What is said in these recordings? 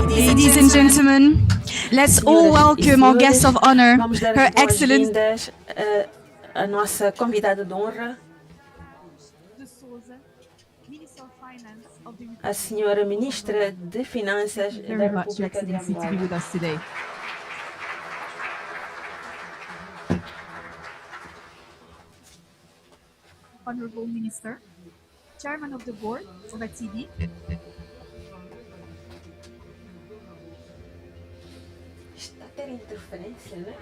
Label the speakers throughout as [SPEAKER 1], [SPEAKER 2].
[SPEAKER 1] Ladies and gentlemen, let's all welcome our guest of honor, Her Excellency
[SPEAKER 2] a nossa convidada de honra, a senhora Ministra de Finanças da República de Angola.
[SPEAKER 3] Honorable Minister, Chairman of the Board of ATIDI.
[SPEAKER 2] Está a ter interferência, né?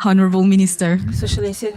[SPEAKER 1] Honorable Minister,
[SPEAKER 2] Sua Excelência,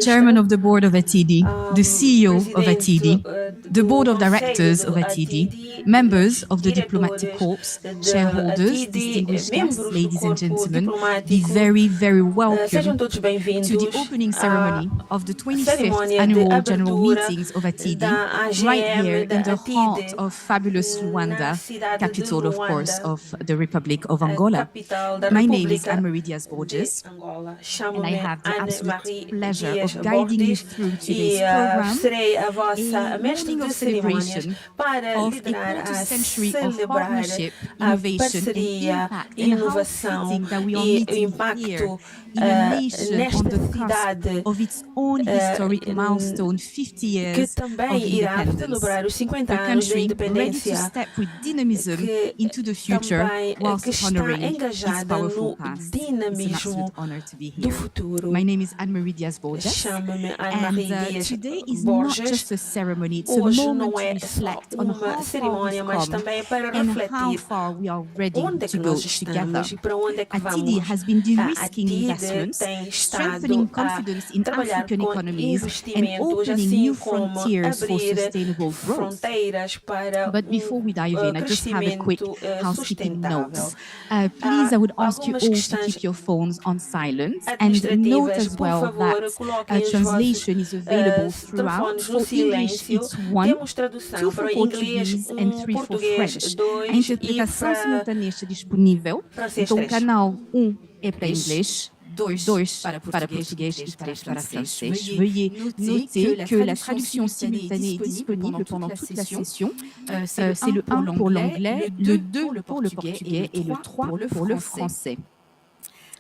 [SPEAKER 1] Chairman of the Board of ATIDI, the CEO of ATIDI, the Board of Directors of ATIDI, members of the Diplomatic Corps, shareholders, distinguished guests, ladies and gentlemen, be very, very welcome
[SPEAKER 2] sejam todos
[SPEAKER 1] to
[SPEAKER 2] bem-vindos
[SPEAKER 1] the opening ceremony of the 25th
[SPEAKER 2] cerimônia de
[SPEAKER 1] Annual General
[SPEAKER 2] abertura
[SPEAKER 1] Meetings of ATIDI,
[SPEAKER 2] da AGM
[SPEAKER 1] right here
[SPEAKER 2] da
[SPEAKER 1] in the
[SPEAKER 2] ATIDI,
[SPEAKER 1] heart of fabulous
[SPEAKER 2] na
[SPEAKER 1] Luanda,
[SPEAKER 2] cidade de
[SPEAKER 1] capital, of course,
[SPEAKER 2] Luanda,
[SPEAKER 1] of the Republic of
[SPEAKER 2] a
[SPEAKER 1] Angola.
[SPEAKER 2] capital da
[SPEAKER 1] My name is
[SPEAKER 2] República
[SPEAKER 1] Anne-Marie Diaz
[SPEAKER 2] de
[SPEAKER 1] Borges,
[SPEAKER 2] Angola.
[SPEAKER 1] and I
[SPEAKER 2] Chamo-me
[SPEAKER 1] have the absolute
[SPEAKER 2] Anne-Marie
[SPEAKER 1] pleasure
[SPEAKER 2] Dias
[SPEAKER 1] of guiding you
[SPEAKER 2] Borges
[SPEAKER 1] through
[SPEAKER 2] e
[SPEAKER 1] today's program,
[SPEAKER 2] serei a vossa
[SPEAKER 1] a
[SPEAKER 2] mestre
[SPEAKER 1] morning
[SPEAKER 2] de
[SPEAKER 1] of
[SPEAKER 2] cerimônias
[SPEAKER 1] celebration
[SPEAKER 2] para
[SPEAKER 1] of a
[SPEAKER 2] liderar
[SPEAKER 1] quarter
[SPEAKER 2] a
[SPEAKER 1] century of
[SPEAKER 2] celebrar
[SPEAKER 1] partnership,
[SPEAKER 2] a
[SPEAKER 1] innovation, and
[SPEAKER 2] parceria
[SPEAKER 1] impact,
[SPEAKER 2] e
[SPEAKER 1] and how
[SPEAKER 2] inovação
[SPEAKER 1] fitting that we are
[SPEAKER 2] e o
[SPEAKER 1] meeting here
[SPEAKER 2] impacto
[SPEAKER 1] in a nation on
[SPEAKER 2] nesta
[SPEAKER 1] the cusp
[SPEAKER 2] cidade
[SPEAKER 1] of its own historic milestone, 50
[SPEAKER 2] que
[SPEAKER 1] years
[SPEAKER 2] também
[SPEAKER 1] of
[SPEAKER 2] irá
[SPEAKER 1] independence.
[SPEAKER 2] celebrar os 50
[SPEAKER 1] A
[SPEAKER 2] anos da
[SPEAKER 1] country ready to
[SPEAKER 2] independência,
[SPEAKER 1] step with dynamism
[SPEAKER 2] que
[SPEAKER 1] into the future
[SPEAKER 2] também
[SPEAKER 1] whilst
[SPEAKER 2] que está
[SPEAKER 1] honoring its
[SPEAKER 2] engajada
[SPEAKER 1] powerful
[SPEAKER 2] no
[SPEAKER 1] past. It's an
[SPEAKER 2] dinamismo
[SPEAKER 1] absolute honor to be
[SPEAKER 2] do
[SPEAKER 1] here.
[SPEAKER 2] futuro.
[SPEAKER 1] My name is Anne-Marie Diaz Borges,
[SPEAKER 2] Chamo-me
[SPEAKER 1] and
[SPEAKER 2] Anne-Marie Dias
[SPEAKER 1] today is not
[SPEAKER 2] Borges.
[SPEAKER 1] just a ceremony, it's a
[SPEAKER 2] Hoje
[SPEAKER 1] moment
[SPEAKER 2] não
[SPEAKER 1] to
[SPEAKER 2] é só
[SPEAKER 1] reflect on how
[SPEAKER 2] uma
[SPEAKER 1] far
[SPEAKER 2] cerimônia,
[SPEAKER 1] we've
[SPEAKER 2] mas
[SPEAKER 1] come
[SPEAKER 2] também para
[SPEAKER 1] and how
[SPEAKER 2] refletir
[SPEAKER 1] far we are ready
[SPEAKER 2] onde é
[SPEAKER 1] to
[SPEAKER 2] que
[SPEAKER 1] go
[SPEAKER 2] nós
[SPEAKER 1] together.
[SPEAKER 2] estamos e para onde é que
[SPEAKER 1] ATIDI
[SPEAKER 2] vamos.
[SPEAKER 1] has been
[SPEAKER 2] A
[SPEAKER 1] de-risking
[SPEAKER 2] ATIDI
[SPEAKER 1] investments,
[SPEAKER 2] tem
[SPEAKER 1] strengthening
[SPEAKER 2] estado a
[SPEAKER 1] confidence in
[SPEAKER 2] trabalhar
[SPEAKER 1] African
[SPEAKER 2] com
[SPEAKER 1] economies, and
[SPEAKER 2] investimentos,
[SPEAKER 1] opening
[SPEAKER 2] assim
[SPEAKER 1] new
[SPEAKER 2] como
[SPEAKER 1] frontiers for
[SPEAKER 2] abrir
[SPEAKER 1] sustainable growth.
[SPEAKER 2] fronteiras para
[SPEAKER 1] But before we dive in, I just have a quick
[SPEAKER 2] crescimento
[SPEAKER 1] housekeeping note.
[SPEAKER 2] sustentável.
[SPEAKER 1] Please, I would ask you
[SPEAKER 2] Algumas
[SPEAKER 1] all to
[SPEAKER 2] questões
[SPEAKER 1] keep your phones on silent, and note
[SPEAKER 2] administrativas,
[SPEAKER 1] as
[SPEAKER 2] por
[SPEAKER 1] well
[SPEAKER 2] favor,
[SPEAKER 1] that
[SPEAKER 2] coloquem os vossos
[SPEAKER 1] translation is available throughout.
[SPEAKER 2] telefones no
[SPEAKER 1] For English,
[SPEAKER 2] silêncio.
[SPEAKER 1] it's 1,
[SPEAKER 2] Temos
[SPEAKER 1] 2
[SPEAKER 2] tradução
[SPEAKER 1] for
[SPEAKER 2] para inglês,
[SPEAKER 1] Português and 3 for
[SPEAKER 2] português,
[SPEAKER 1] French.
[SPEAKER 2] 2
[SPEAKER 1] A
[SPEAKER 2] e
[SPEAKER 1] interpretação
[SPEAKER 2] para
[SPEAKER 1] simultânea está disponível.
[SPEAKER 2] francês
[SPEAKER 1] Então, o
[SPEAKER 2] 3.
[SPEAKER 1] canal 1 é para inglês, 2
[SPEAKER 4] para
[SPEAKER 1] para
[SPEAKER 4] português
[SPEAKER 1] português
[SPEAKER 4] e
[SPEAKER 1] e 3 para
[SPEAKER 4] 3
[SPEAKER 1] francês.
[SPEAKER 4] Veuillez
[SPEAKER 1] Noter que la traduction simultanée est disponible pendant toute la session. C'est le 1 pour l'anglais, le 2 pour le portugais et le 3 pour le français.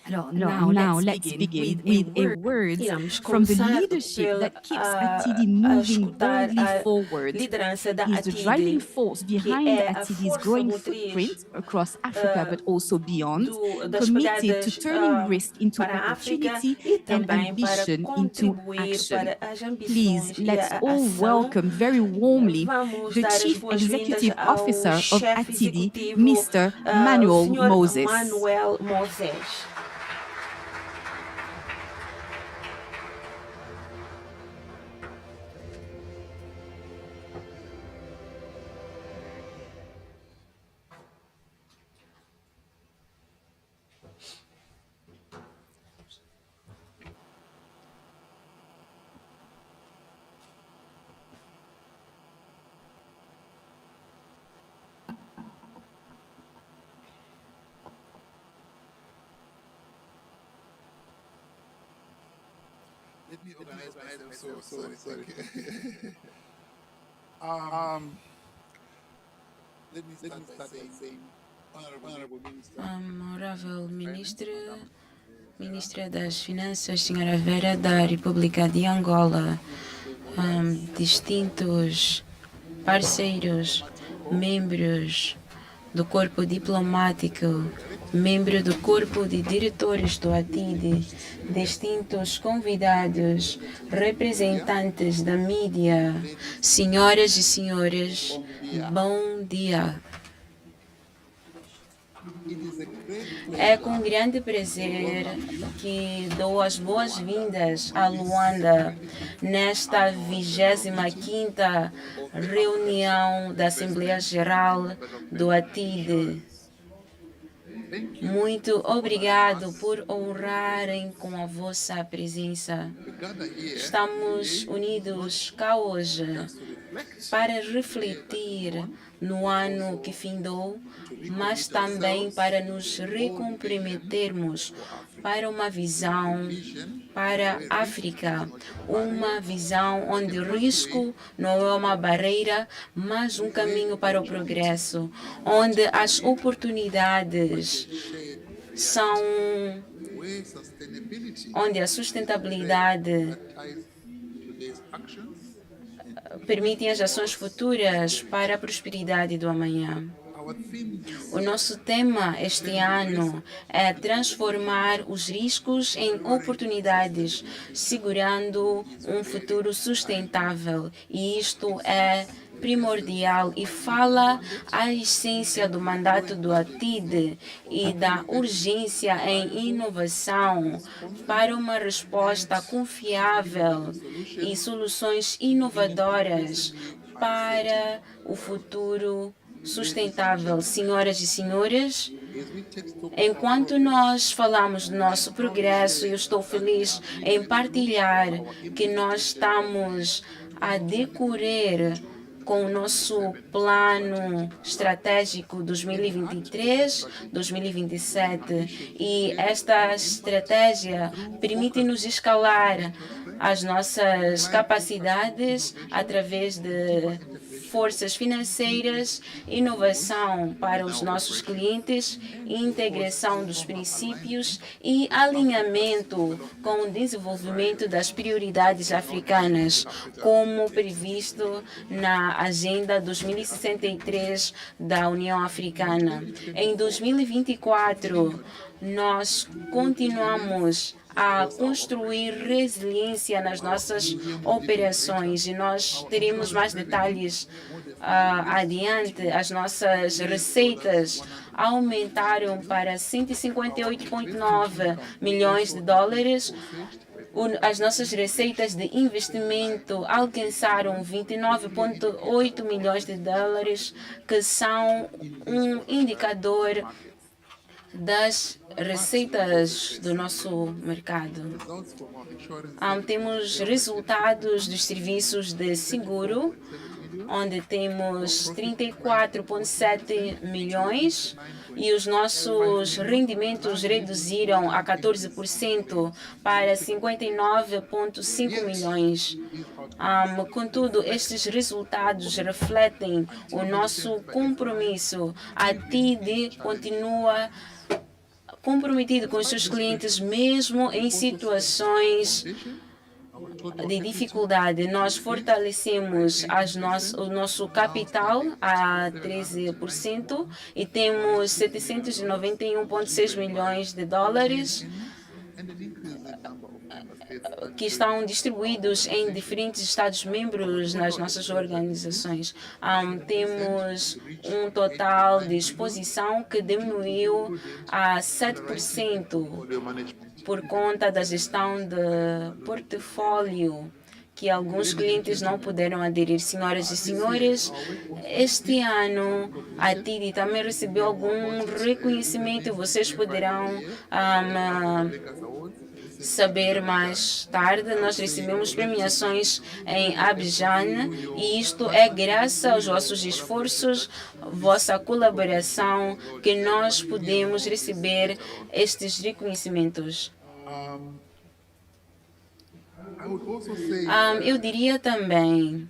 [SPEAKER 4] Alors,
[SPEAKER 1] Now let's begin with a word from the leadership that keeps ATIDI moving boldly forward.
[SPEAKER 2] Liderança da
[SPEAKER 1] He's the driving
[SPEAKER 2] ATIDI,
[SPEAKER 1] force
[SPEAKER 2] que
[SPEAKER 1] behind
[SPEAKER 2] é a
[SPEAKER 1] ATIDI's
[SPEAKER 2] força
[SPEAKER 1] growing
[SPEAKER 2] motriz
[SPEAKER 1] footprint across Africa, but also beyond,
[SPEAKER 2] das
[SPEAKER 1] committed to
[SPEAKER 2] pegadas
[SPEAKER 1] turning risk into
[SPEAKER 2] para a África
[SPEAKER 1] opportunity
[SPEAKER 2] e
[SPEAKER 1] and
[SPEAKER 2] também para
[SPEAKER 1] ambition into
[SPEAKER 2] contribuir
[SPEAKER 1] action.
[SPEAKER 2] para as ambições
[SPEAKER 1] Please,
[SPEAKER 2] e
[SPEAKER 1] let's
[SPEAKER 2] a
[SPEAKER 1] all
[SPEAKER 2] ação.
[SPEAKER 1] welcome very warmly
[SPEAKER 2] Vamos
[SPEAKER 1] the
[SPEAKER 2] dar as
[SPEAKER 1] Chief
[SPEAKER 2] boas-vindas
[SPEAKER 1] Executive
[SPEAKER 2] ao
[SPEAKER 1] Officer of
[SPEAKER 2] chefe
[SPEAKER 1] ATIDI,
[SPEAKER 2] executivo,
[SPEAKER 1] Mr.
[SPEAKER 2] o
[SPEAKER 1] Manuel
[SPEAKER 2] senhor
[SPEAKER 1] Moses.
[SPEAKER 2] Manuel Moses.
[SPEAKER 5] Let me organize myself. Sorry. Let me start by saying, Honorable Minister,
[SPEAKER 6] Honorável Ministra das Finanças, Senhora Vera da República de Angola, distintos parceiros, membros do corpo diplomático, membro do corpo de diretores do ATIDI, distintos convidados, representantes da mídia, senhoras e senhores, bom dia. É com grande prazer que dou as boas-vindas a Luanda nesta 25ª reunião da Assembleia Geral do ATIDI. Muito obrigado por honrarem com a vossa presença. Estamos unidos cá hoje para refletir no ano que findou, mas também para nos recomprometermos para uma visão para a África, uma visão onde o risco não é uma barreira, mas um caminho para o progresso, onde as oportunidades são, onde a sustentabilidade permite as ações futuras para a prosperidade do amanhã. O nosso tema este ano é transformar os riscos em oportunidades, segurando um futuro sustentável. E isto é primordial e fala a essência do mandato do ATIDI e da urgência em inovação para uma resposta confiável e soluções inovadoras para o futuro sustentável. Senhoras e senhores, enquanto nós falamos do nosso progresso, eu estou feliz em partilhar que nós estamos a decorrer com o nosso plano estratégico 2023-2027 e esta estratégia permite-nos escalar as nossas capacidades através de forças financeiras, inovação para os nossos clientes, integração dos princípios e alinhamento com o desenvolvimento das prioridades africanas, como previsto na Agenda 2063 da União Africana. Em 2024, nós continuamos a construir resiliência nas nossas operações e nós teremos mais detalhes adiante. As nossas receitas aumentaram para 158,9 milhões de dólares. As nossas receitas de investimento alcançaram 29,8 milhões de dólares, que são um indicador das receitas do nosso mercado. Temos resultados dos serviços de seguro, onde temos 34,7 milhões e os nossos rendimentos reduziram a 14% para 59,5 milhões. Contudo, estes resultados refletem o nosso compromisso. A ATIDI continua comprometido com os seus clientes, mesmo em situações de dificuldade. Nós fortalecemos o nosso capital a 13% e temos 791,6 milhões de dólares que estão distribuídos em diferentes Estados-membros nas nossas organizações. Temos um total de exposição que diminuiu a 7% por conta da gestão de portfólio que alguns clientes não puderam aderir. Senhoras e senhores, este ano a ATIDI também recebeu algum reconhecimento. Vocês poderão saber mais tarde. Nós recebemos premiações em Abidjan e isto é graças aos vossos esforços, vossa colaboração, que nós podemos receber estes reconhecimentos. Eu diria também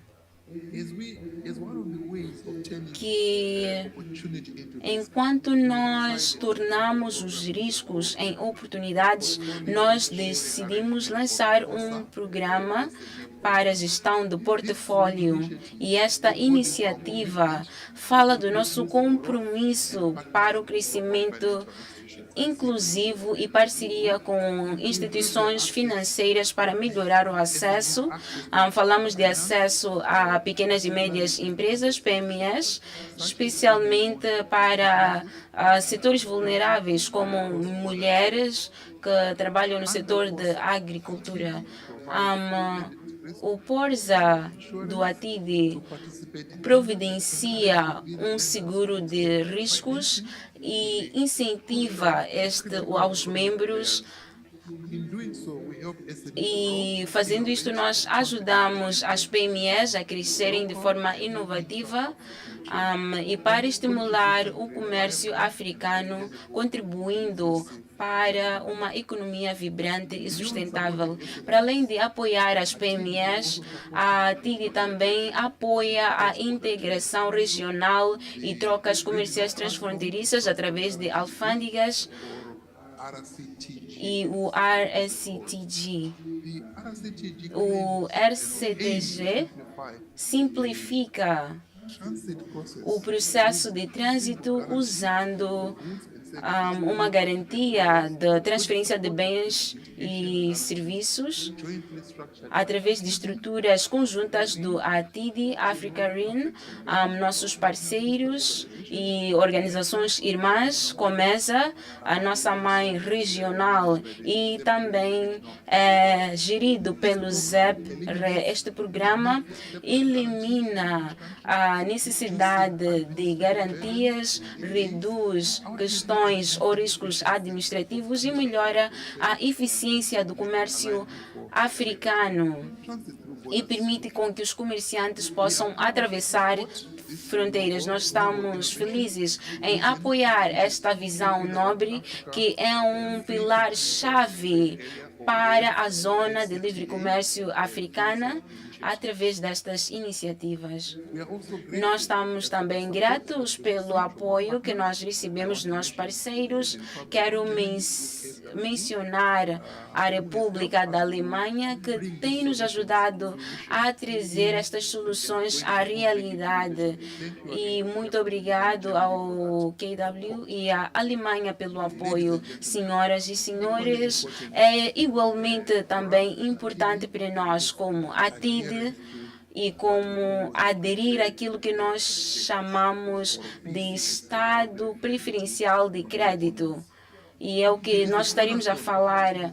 [SPEAKER 6] que enquanto nós tornamos os riscos em oportunidades, nós decidimos lançar um programa para a gestão do portfólio. E esta iniciativa fala do nosso compromisso para o crescimento inclusivo e parceria com instituições financeiras para melhorar o acesso. Falamos de acesso a pequenas e médias empresas, PMEs, especialmente para setores vulneráveis como mulheres que trabalham no setor de agricultura. O Porza do ATIDI providencia um seguro de riscos e incentiva aos membros. E fazendo isto, nós ajudamos as PMEs a crescerem de forma inovativa e para estimular o comércio africano, contribuindo para uma economia vibrante e sustentável. Para além de apoiar as PMEs, a ATIDI também apoia a integração regional e trocas comerciais transfronteiriças através de alfândegas e o RCTG. O RCTG simplifica o processo de trânsito usando uma garantia de transferência de bens e serviços através de estruturas conjuntas do ATIDI, Africa RIN, nossos parceiros e organizações irmãs, Comesa, a nossa mãe regional, e também gerido pelo ZEP. Este programa elimina a necessidade de garantias, reduz questões ou riscos administrativos e melhora a eficiência do comércio africano e permite com que os comerciantes possam atravessar fronteiras. Nós estamos felizes em apoiar esta visão nobre, que é um pilar-chave para a zona de livre comércio africana através destas iniciativas. Nós estamos também gratos pelo apoio que nós recebemos dos nossos parceiros. Quero mencionar a República da Alemanha, que tem nos ajudado a trazer estas soluções à realidade. E muito obrigado ao KW e à Alemanha pelo apoio. Senhoras e senhores, é igualmente também importante para nós, como ATIDI, e como aderir àquilo que nós chamamos de Estado preferencial de crédito. E é o que nós estaremos a falar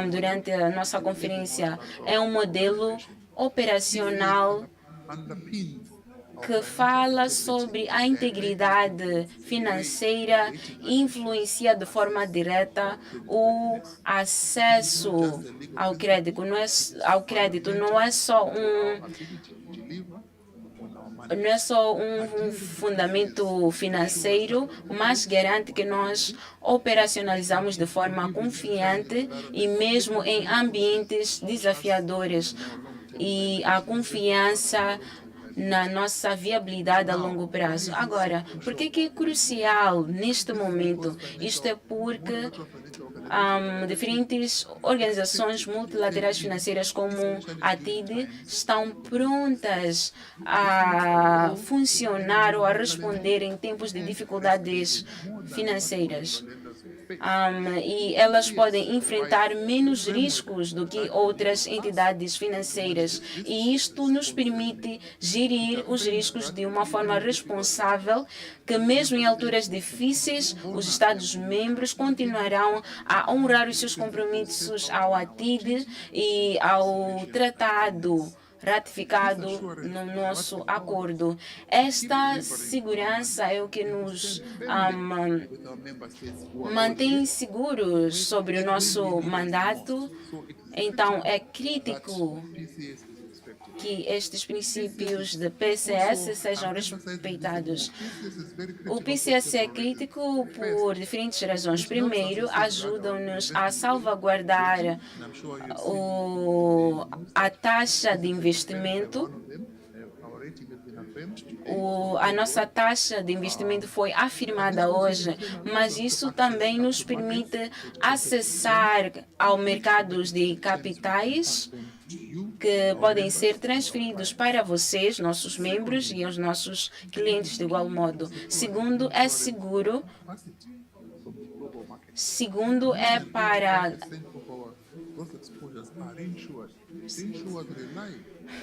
[SPEAKER 6] durante a nossa conferência. É um modelo operacional que fala sobre a integridade financeira e influencia de forma direta o acesso ao crédito. Não é só um fundamento financeiro, mas garante que nós operacionalizamos de forma confiante e mesmo em ambientes desafiadores. E a confiança na nossa viabilidade a longo prazo. Agora, por que é crucial neste momento? Isto é porque diferentes organizações multilaterais financeiras como a ATIDI estão prontas a funcionar ou a responder em tempos de dificuldades financeiras. E elas podem enfrentar menos riscos do que outras entidades financeiras. E isto nos permite gerir os riscos de uma forma responsável, que mesmo em alturas difíceis, os Estados-membros continuarão a honrar os seus compromissos ao ATIDI e ao tratado ratificado no nosso acordo. Esta segurança é o que nos mantém seguros sobre o nosso mandato. Então, é crítico que estes princípios de PCS sejam respeitados. O PCS é crítico por diferentes razões. Primeiro, ajudam-nos a salvaguardar a taxa de investimento. A nossa taxa de investimento foi afirmada hoje, mas isso também nos permite acessar ao mercados de capitais que podem ser transferidos para vocês, nossos membros, e aos nossos clientes de igual modo. Segundo, é seguro Segundo é para
[SPEAKER 5] 5% of our growth exposures are insured. Insured rely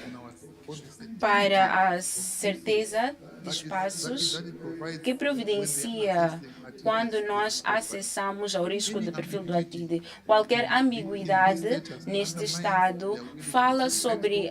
[SPEAKER 5] on our policy.
[SPEAKER 6] para a certeza de
[SPEAKER 5] That
[SPEAKER 6] espaços
[SPEAKER 5] it provides
[SPEAKER 6] que
[SPEAKER 5] when they are
[SPEAKER 6] providencia
[SPEAKER 5] accessing ATIDI
[SPEAKER 6] quando nós acessamos ao risco de perfil do ATIDE. Qualquer ambiguidade neste estado fala sobre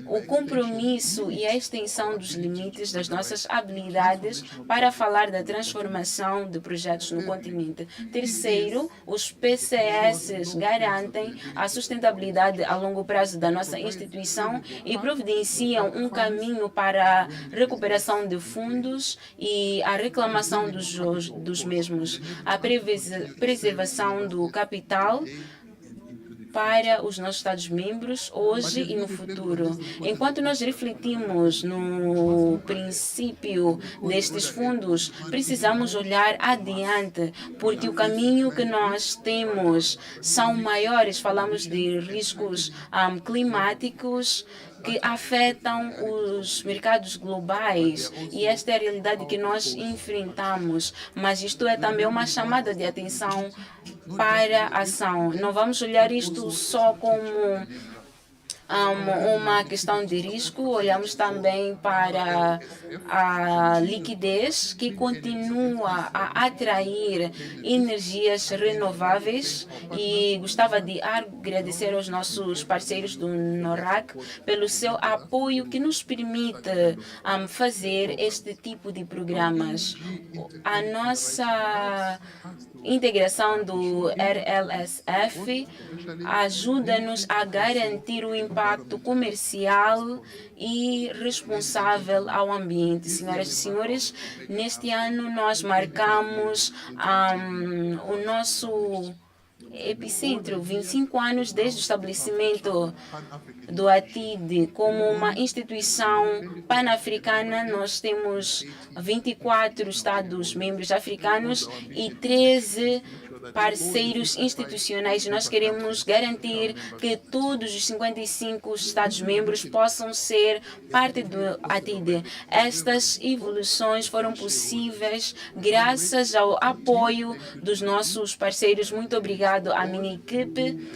[SPEAKER 6] o compromisso e a extensão dos limites das nossas habilidades para falar da transformação de projetos no continente. Terceiro, os PCS garantem a sustentabilidade a longo prazo da nossa instituição e providenciam um caminho para a recuperação de fundos e a reclamação dos mesmos, a preservação do capital para os nossos Estados-membros hoje e no futuro. Enquanto nós refletimos no princípio destes fundos, precisamos olhar adiante, porque o caminho que nós temos são maiores. Falamos de riscos climáticos que afetam os mercados globais e esta é a realidade que nós enfrentamos. Mas isto é também uma chamada de atenção para a ação. Não vamos olhar isto só como uma questão de risco, olhamos também para a liquidez que continua a atrair energias renováveis e gostava de agradecer aos nossos parceiros do NORAC pelo seu apoio que nos permite fazer este tipo de programas. A nossa integração do RLSF ajuda-nos a garantir o impacto comercial e responsável ao ambiente. Senhoras e senhores, neste ano nós marcamos o nosso epicentro, 25 anos desde o estabelecimento do ATIDE como uma instituição pan-africana. Nós temos 24 Estados-membros africanos e 13 parceiros institucionais. Nós queremos garantir que todos os 55 Estados-membros possam ser parte do ATIDE. Estas evoluções foram possíveis graças ao apoio dos nossos parceiros. Muito obrigado à minha equipe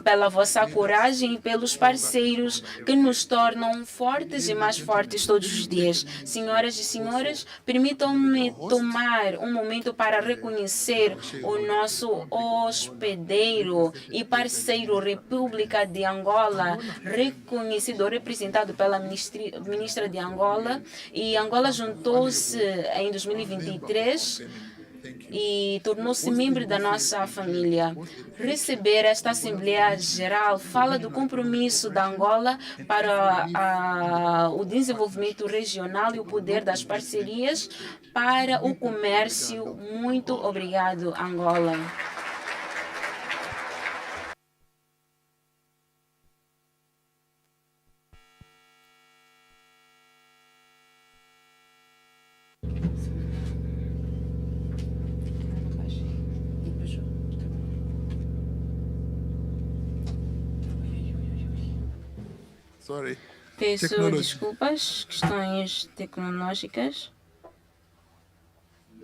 [SPEAKER 6] pela vossa coragem e pelos parceiros que nos tornam fortes e mais fortes todos os dias. Senhoras e senhores, permitam-me tomar um momento para reconhecer o nosso hospedeiro e parceiro República de Angola, reconhecido, representado pela ministra de Angola, e Angola juntou-se em 2023 e tornou-se membro da nossa família. Receber esta Assembleia Geral fala do compromisso da Angola para o desenvolvimento regional e o poder das parcerias para o comércio. Muito obrigado, Angola.
[SPEAKER 5] Sorry.
[SPEAKER 6] Peço
[SPEAKER 5] Technology.
[SPEAKER 6] desculpas, questões tecnológicas.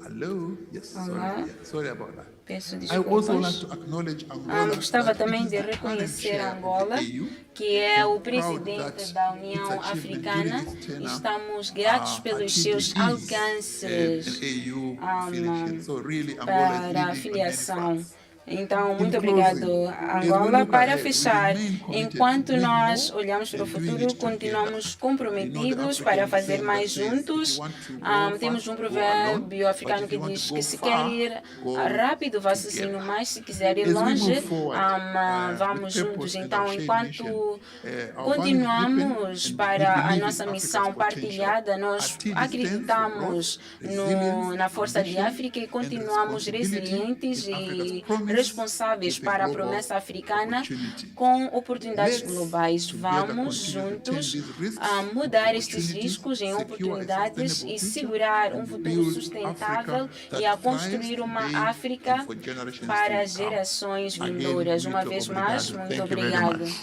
[SPEAKER 5] Hello? Yes,
[SPEAKER 6] Olá.
[SPEAKER 5] sorry. Yeah, sorry about that.
[SPEAKER 6] Peço
[SPEAKER 5] I also like
[SPEAKER 6] desculpas.
[SPEAKER 5] to acknowledge Angola.
[SPEAKER 6] Gostava
[SPEAKER 5] that
[SPEAKER 6] também
[SPEAKER 5] it is
[SPEAKER 6] de
[SPEAKER 5] the current
[SPEAKER 6] reconhecer
[SPEAKER 5] chair of
[SPEAKER 6] Angola,
[SPEAKER 5] the AU.
[SPEAKER 6] que é o
[SPEAKER 5] Proud
[SPEAKER 6] presidente
[SPEAKER 5] that
[SPEAKER 6] da
[SPEAKER 5] it's
[SPEAKER 6] União
[SPEAKER 5] achieved
[SPEAKER 6] Africana.
[SPEAKER 5] during this tenure,
[SPEAKER 6] Estamos gratos pelos
[SPEAKER 5] ATIDI
[SPEAKER 6] seus
[SPEAKER 5] is
[SPEAKER 6] alcances
[SPEAKER 5] an AU affiliation. So really, Angola is
[SPEAKER 6] para a
[SPEAKER 5] leading on many
[SPEAKER 6] filiação.
[SPEAKER 5] fronts.
[SPEAKER 6] Então, muito
[SPEAKER 5] In
[SPEAKER 6] obrigado,
[SPEAKER 5] closing,
[SPEAKER 6] Angola. Para fechar,
[SPEAKER 5] we remain committed
[SPEAKER 6] enquanto
[SPEAKER 5] to doing
[SPEAKER 6] nós
[SPEAKER 5] more
[SPEAKER 6] olhamos para o
[SPEAKER 5] and doing
[SPEAKER 6] futuro,
[SPEAKER 5] it together.
[SPEAKER 6] continuamos
[SPEAKER 5] You
[SPEAKER 6] comprometidos
[SPEAKER 5] know the
[SPEAKER 6] para
[SPEAKER 5] African
[SPEAKER 6] fazer
[SPEAKER 5] saying
[SPEAKER 6] mais
[SPEAKER 5] that says, if
[SPEAKER 6] juntos.
[SPEAKER 5] you want to go
[SPEAKER 6] Temos
[SPEAKER 5] fast,
[SPEAKER 6] um
[SPEAKER 5] go alone,
[SPEAKER 6] provérbio africano
[SPEAKER 5] but if
[SPEAKER 6] que
[SPEAKER 5] you want
[SPEAKER 6] diz
[SPEAKER 5] to
[SPEAKER 6] que
[SPEAKER 5] go
[SPEAKER 6] se
[SPEAKER 5] far,
[SPEAKER 6] quer ir
[SPEAKER 5] go
[SPEAKER 6] rápido, vá sozinho,
[SPEAKER 5] together.
[SPEAKER 6] mas se quiser ir
[SPEAKER 5] As we
[SPEAKER 6] longe,
[SPEAKER 5] move forward,
[SPEAKER 6] vamos
[SPEAKER 5] with
[SPEAKER 6] juntos.
[SPEAKER 5] purpose and
[SPEAKER 6] Então,
[SPEAKER 5] our shared
[SPEAKER 6] enquanto
[SPEAKER 5] mission, our values deepen
[SPEAKER 6] continuamos
[SPEAKER 5] and we
[SPEAKER 6] para a
[SPEAKER 5] believe in
[SPEAKER 6] nossa
[SPEAKER 5] Africa's
[SPEAKER 6] missão
[SPEAKER 5] potential.
[SPEAKER 6] partilhada, nós
[SPEAKER 5] ATIDI stands for
[SPEAKER 6] acreditamos
[SPEAKER 5] growth, resilience,
[SPEAKER 6] na força de
[SPEAKER 5] ambition,
[SPEAKER 6] África e
[SPEAKER 5] and
[SPEAKER 6] continuamos
[SPEAKER 5] responsibility
[SPEAKER 6] resilientes
[SPEAKER 5] in Africa's
[SPEAKER 6] e
[SPEAKER 5] promise
[SPEAKER 6] responsáveis
[SPEAKER 5] with a
[SPEAKER 6] para a
[SPEAKER 5] global
[SPEAKER 6] promessa africana
[SPEAKER 5] opportunity.
[SPEAKER 6] com oportunidades
[SPEAKER 5] Let's
[SPEAKER 6] globais.
[SPEAKER 5] together
[SPEAKER 6] Vamos
[SPEAKER 5] continue to turn
[SPEAKER 6] juntos
[SPEAKER 5] these risks
[SPEAKER 6] mudar
[SPEAKER 5] into
[SPEAKER 6] estes
[SPEAKER 5] opportunities,
[SPEAKER 6] riscos em
[SPEAKER 5] secure a
[SPEAKER 6] oportunidades
[SPEAKER 5] sustainable
[SPEAKER 6] e
[SPEAKER 5] future,
[SPEAKER 6] segurar um
[SPEAKER 5] and
[SPEAKER 6] futuro
[SPEAKER 5] build
[SPEAKER 6] sustentável
[SPEAKER 5] Africa
[SPEAKER 6] e a
[SPEAKER 5] that thrives
[SPEAKER 6] construir uma
[SPEAKER 5] today
[SPEAKER 6] África
[SPEAKER 5] and for generations
[SPEAKER 6] para
[SPEAKER 5] to
[SPEAKER 6] as
[SPEAKER 5] come.
[SPEAKER 6] gerações
[SPEAKER 5] Again,
[SPEAKER 6] vindouras. Uma
[SPEAKER 5] muito
[SPEAKER 6] vez mais,
[SPEAKER 5] obrigado.
[SPEAKER 6] muito
[SPEAKER 5] Thank you very
[SPEAKER 6] obrigado.
[SPEAKER 5] much.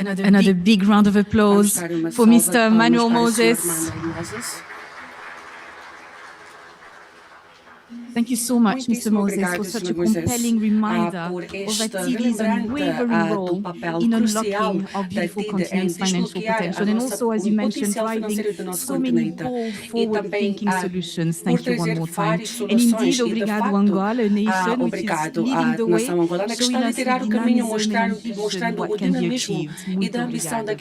[SPEAKER 1] Another big round of applause for Mr. Manuel Moses. Thank you so much, Mr. Moses, for such a compelling reminder of ATIDI's unwavering role in unlocking our beautiful continent's financial potential, and also, as you mentioned, driving so many bold, forward-thinking solutions. Thank you one more time. And indeed, obrigado Angola, a nation which is leading the way, showing us the dynamism and ambition what can be achieved. Muito obrigada.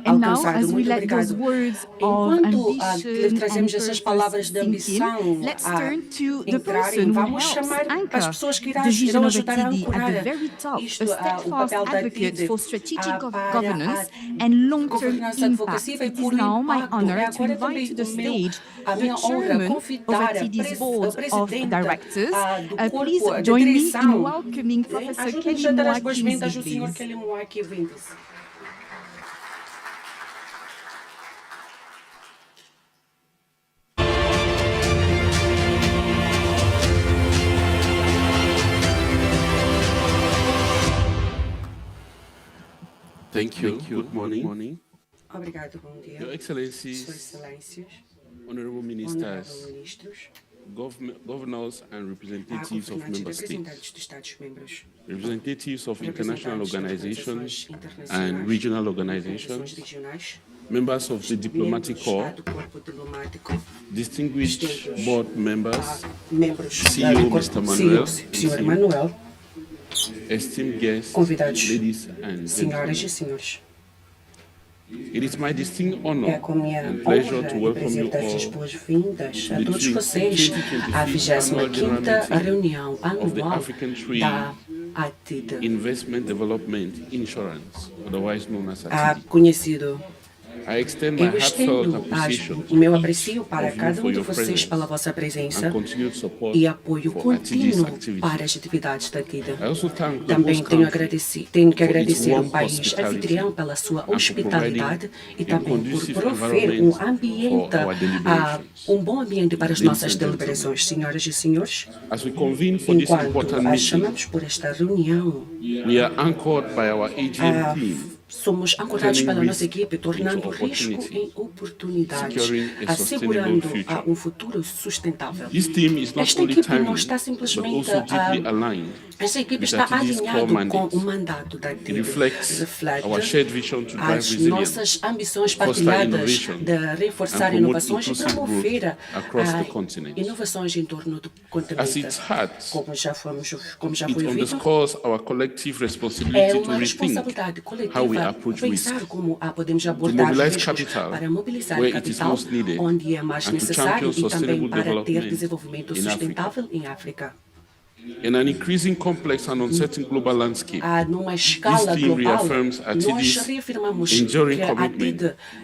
[SPEAKER 1] And now, as we let those words of ambition and purpose sink in, let's turn to the person who helps anchor the vision of ATIDI at the very top, a steadfast advocate for strategic governance and long-term impact. It is now my honor to invite to the stage the chairman of ATIDI's board of directors. Please join me in welcoming Professor Kelly Mwaki, please.
[SPEAKER 4] Thank you. Good morning.
[SPEAKER 2] Obrigado, bom dia.
[SPEAKER 4] Your Excellencies,
[SPEAKER 2] Suas Excelências,
[SPEAKER 4] Honorable
[SPEAKER 2] honoráveis
[SPEAKER 4] Ministers,
[SPEAKER 2] ministros,
[SPEAKER 4] governors and representatives of
[SPEAKER 2] governantes e
[SPEAKER 4] member states,
[SPEAKER 2] representantes dos Estados-membros,
[SPEAKER 4] representatives of international
[SPEAKER 2] representantes de
[SPEAKER 4] organizations
[SPEAKER 2] organizações
[SPEAKER 4] and regional
[SPEAKER 2] organizações
[SPEAKER 4] organizations,
[SPEAKER 2] regionais,
[SPEAKER 4] members of the diplomatic
[SPEAKER 2] membros
[SPEAKER 4] corps,
[SPEAKER 2] do corpo diplomático,
[SPEAKER 4] distinguished board members,
[SPEAKER 2] membros
[SPEAKER 4] CEO
[SPEAKER 2] do corpo
[SPEAKER 4] Mr. Manuel,
[SPEAKER 2] Sr. Manuel,
[SPEAKER 4] esteemed guests,
[SPEAKER 2] convidados,
[SPEAKER 4] ladies and
[SPEAKER 2] senhoras
[SPEAKER 4] gentlemen.
[SPEAKER 2] e senhores.
[SPEAKER 4] It is my distinct
[SPEAKER 2] É
[SPEAKER 4] honor
[SPEAKER 2] com minha
[SPEAKER 4] and pleasure
[SPEAKER 2] honra
[SPEAKER 4] to
[SPEAKER 2] e
[SPEAKER 4] welcome
[SPEAKER 2] prazer
[SPEAKER 4] you
[SPEAKER 2] dar as
[SPEAKER 4] all
[SPEAKER 2] boas-vindas a
[SPEAKER 4] to
[SPEAKER 2] todos
[SPEAKER 4] the
[SPEAKER 2] vocês à
[SPEAKER 4] 25th
[SPEAKER 2] 25ª reunião
[SPEAKER 4] of the
[SPEAKER 2] anual
[SPEAKER 4] African Tree
[SPEAKER 2] da ATIDA,
[SPEAKER 4] Investment Development Insurance, otherwise known as ATIDI.
[SPEAKER 2] conhecido.
[SPEAKER 4] I extend my
[SPEAKER 2] Eu
[SPEAKER 4] heartfelt
[SPEAKER 2] estendo
[SPEAKER 4] appreciation
[SPEAKER 2] o meu
[SPEAKER 4] to
[SPEAKER 2] aprecio
[SPEAKER 4] each
[SPEAKER 2] para
[SPEAKER 4] of you
[SPEAKER 2] cada
[SPEAKER 4] for
[SPEAKER 2] um de
[SPEAKER 4] your
[SPEAKER 2] vocês
[SPEAKER 4] presence
[SPEAKER 2] pela vossa presença
[SPEAKER 4] and continued support
[SPEAKER 2] e apoio
[SPEAKER 4] for ATIDI's
[SPEAKER 2] contínuo
[SPEAKER 4] activities.
[SPEAKER 2] para as atividades da ATIDA.
[SPEAKER 4] I also thank the
[SPEAKER 2] Também
[SPEAKER 4] host
[SPEAKER 2] tenho
[SPEAKER 4] country
[SPEAKER 2] que
[SPEAKER 4] for its
[SPEAKER 2] agradecer ao
[SPEAKER 4] warm
[SPEAKER 2] país
[SPEAKER 4] hospitality
[SPEAKER 2] anfitrião pela sua
[SPEAKER 4] and for
[SPEAKER 2] hospitalidade e
[SPEAKER 4] providing a
[SPEAKER 2] também por
[SPEAKER 4] conducive
[SPEAKER 2] prover
[SPEAKER 4] environment
[SPEAKER 2] ambiente,
[SPEAKER 4] for our deliberations.
[SPEAKER 2] bom ambiente para as
[SPEAKER 4] Ladies
[SPEAKER 2] nossas
[SPEAKER 4] and gentlemen,
[SPEAKER 2] deliberações. Senhoras e senhores,
[SPEAKER 4] as we convene for this
[SPEAKER 2] enquanto
[SPEAKER 4] important
[SPEAKER 2] a
[SPEAKER 4] meeting,
[SPEAKER 2] chamamos por esta reunião,
[SPEAKER 4] we are anchored by our AGM theme,
[SPEAKER 2] somos ancorados
[SPEAKER 4] turning
[SPEAKER 2] pela nossa
[SPEAKER 4] risk
[SPEAKER 2] equipe, tornando
[SPEAKER 4] into
[SPEAKER 2] risco
[SPEAKER 4] opportunity,
[SPEAKER 2] em oportunidades,
[SPEAKER 4] securing a sustainable
[SPEAKER 2] assegurando
[SPEAKER 4] future.
[SPEAKER 2] um futuro sustentável.
[SPEAKER 4] This theme is not
[SPEAKER 2] Esta
[SPEAKER 4] only
[SPEAKER 2] equipe não
[SPEAKER 4] timely,
[SPEAKER 2] está
[SPEAKER 4] but
[SPEAKER 2] simplesmente
[SPEAKER 4] also deeply aligned
[SPEAKER 2] esta equipe
[SPEAKER 4] with
[SPEAKER 2] está
[SPEAKER 4] ATIDI's core
[SPEAKER 2] alinhada com
[SPEAKER 4] mandate.
[SPEAKER 2] o mandato da
[SPEAKER 4] It
[SPEAKER 2] ATIDA.
[SPEAKER 4] reflects our shared vision to drive
[SPEAKER 2] As
[SPEAKER 4] resilience,
[SPEAKER 2] nossas ambições
[SPEAKER 4] foster
[SPEAKER 2] partilhadas
[SPEAKER 4] innovation,
[SPEAKER 2] de reforçar
[SPEAKER 4] and promote
[SPEAKER 2] inovações e
[SPEAKER 4] inclusive
[SPEAKER 2] promover
[SPEAKER 4] growth across the continent.
[SPEAKER 2] inovações em torno do
[SPEAKER 4] As
[SPEAKER 2] continente.
[SPEAKER 4] its heart,
[SPEAKER 2] Como já foi
[SPEAKER 4] it
[SPEAKER 2] ouvido,
[SPEAKER 4] underscores our collective
[SPEAKER 2] é
[SPEAKER 4] responsibility to
[SPEAKER 2] uma
[SPEAKER 4] rethink
[SPEAKER 2] responsabilidade
[SPEAKER 4] how we
[SPEAKER 2] coletiva
[SPEAKER 4] approach risk,
[SPEAKER 2] pensar como podemos
[SPEAKER 4] to
[SPEAKER 2] abordar
[SPEAKER 4] mobilize
[SPEAKER 2] riscos
[SPEAKER 4] capital
[SPEAKER 2] para mobilizar
[SPEAKER 4] where it is
[SPEAKER 2] capital
[SPEAKER 4] most needed,
[SPEAKER 2] onde é mais
[SPEAKER 4] and to
[SPEAKER 2] necessário
[SPEAKER 4] champion
[SPEAKER 2] e também
[SPEAKER 4] sustainable
[SPEAKER 2] para ter
[SPEAKER 4] development
[SPEAKER 2] desenvolvimento
[SPEAKER 4] in
[SPEAKER 2] sustentável em África.
[SPEAKER 4] In an increasing complex and uncertain global landscape,
[SPEAKER 2] Numa escala
[SPEAKER 4] this theme
[SPEAKER 2] global,
[SPEAKER 4] reaffirms
[SPEAKER 2] nós
[SPEAKER 4] ATIDI's
[SPEAKER 2] reafirmamos
[SPEAKER 4] enduring
[SPEAKER 2] que a
[SPEAKER 4] commitment
[SPEAKER 2] ATID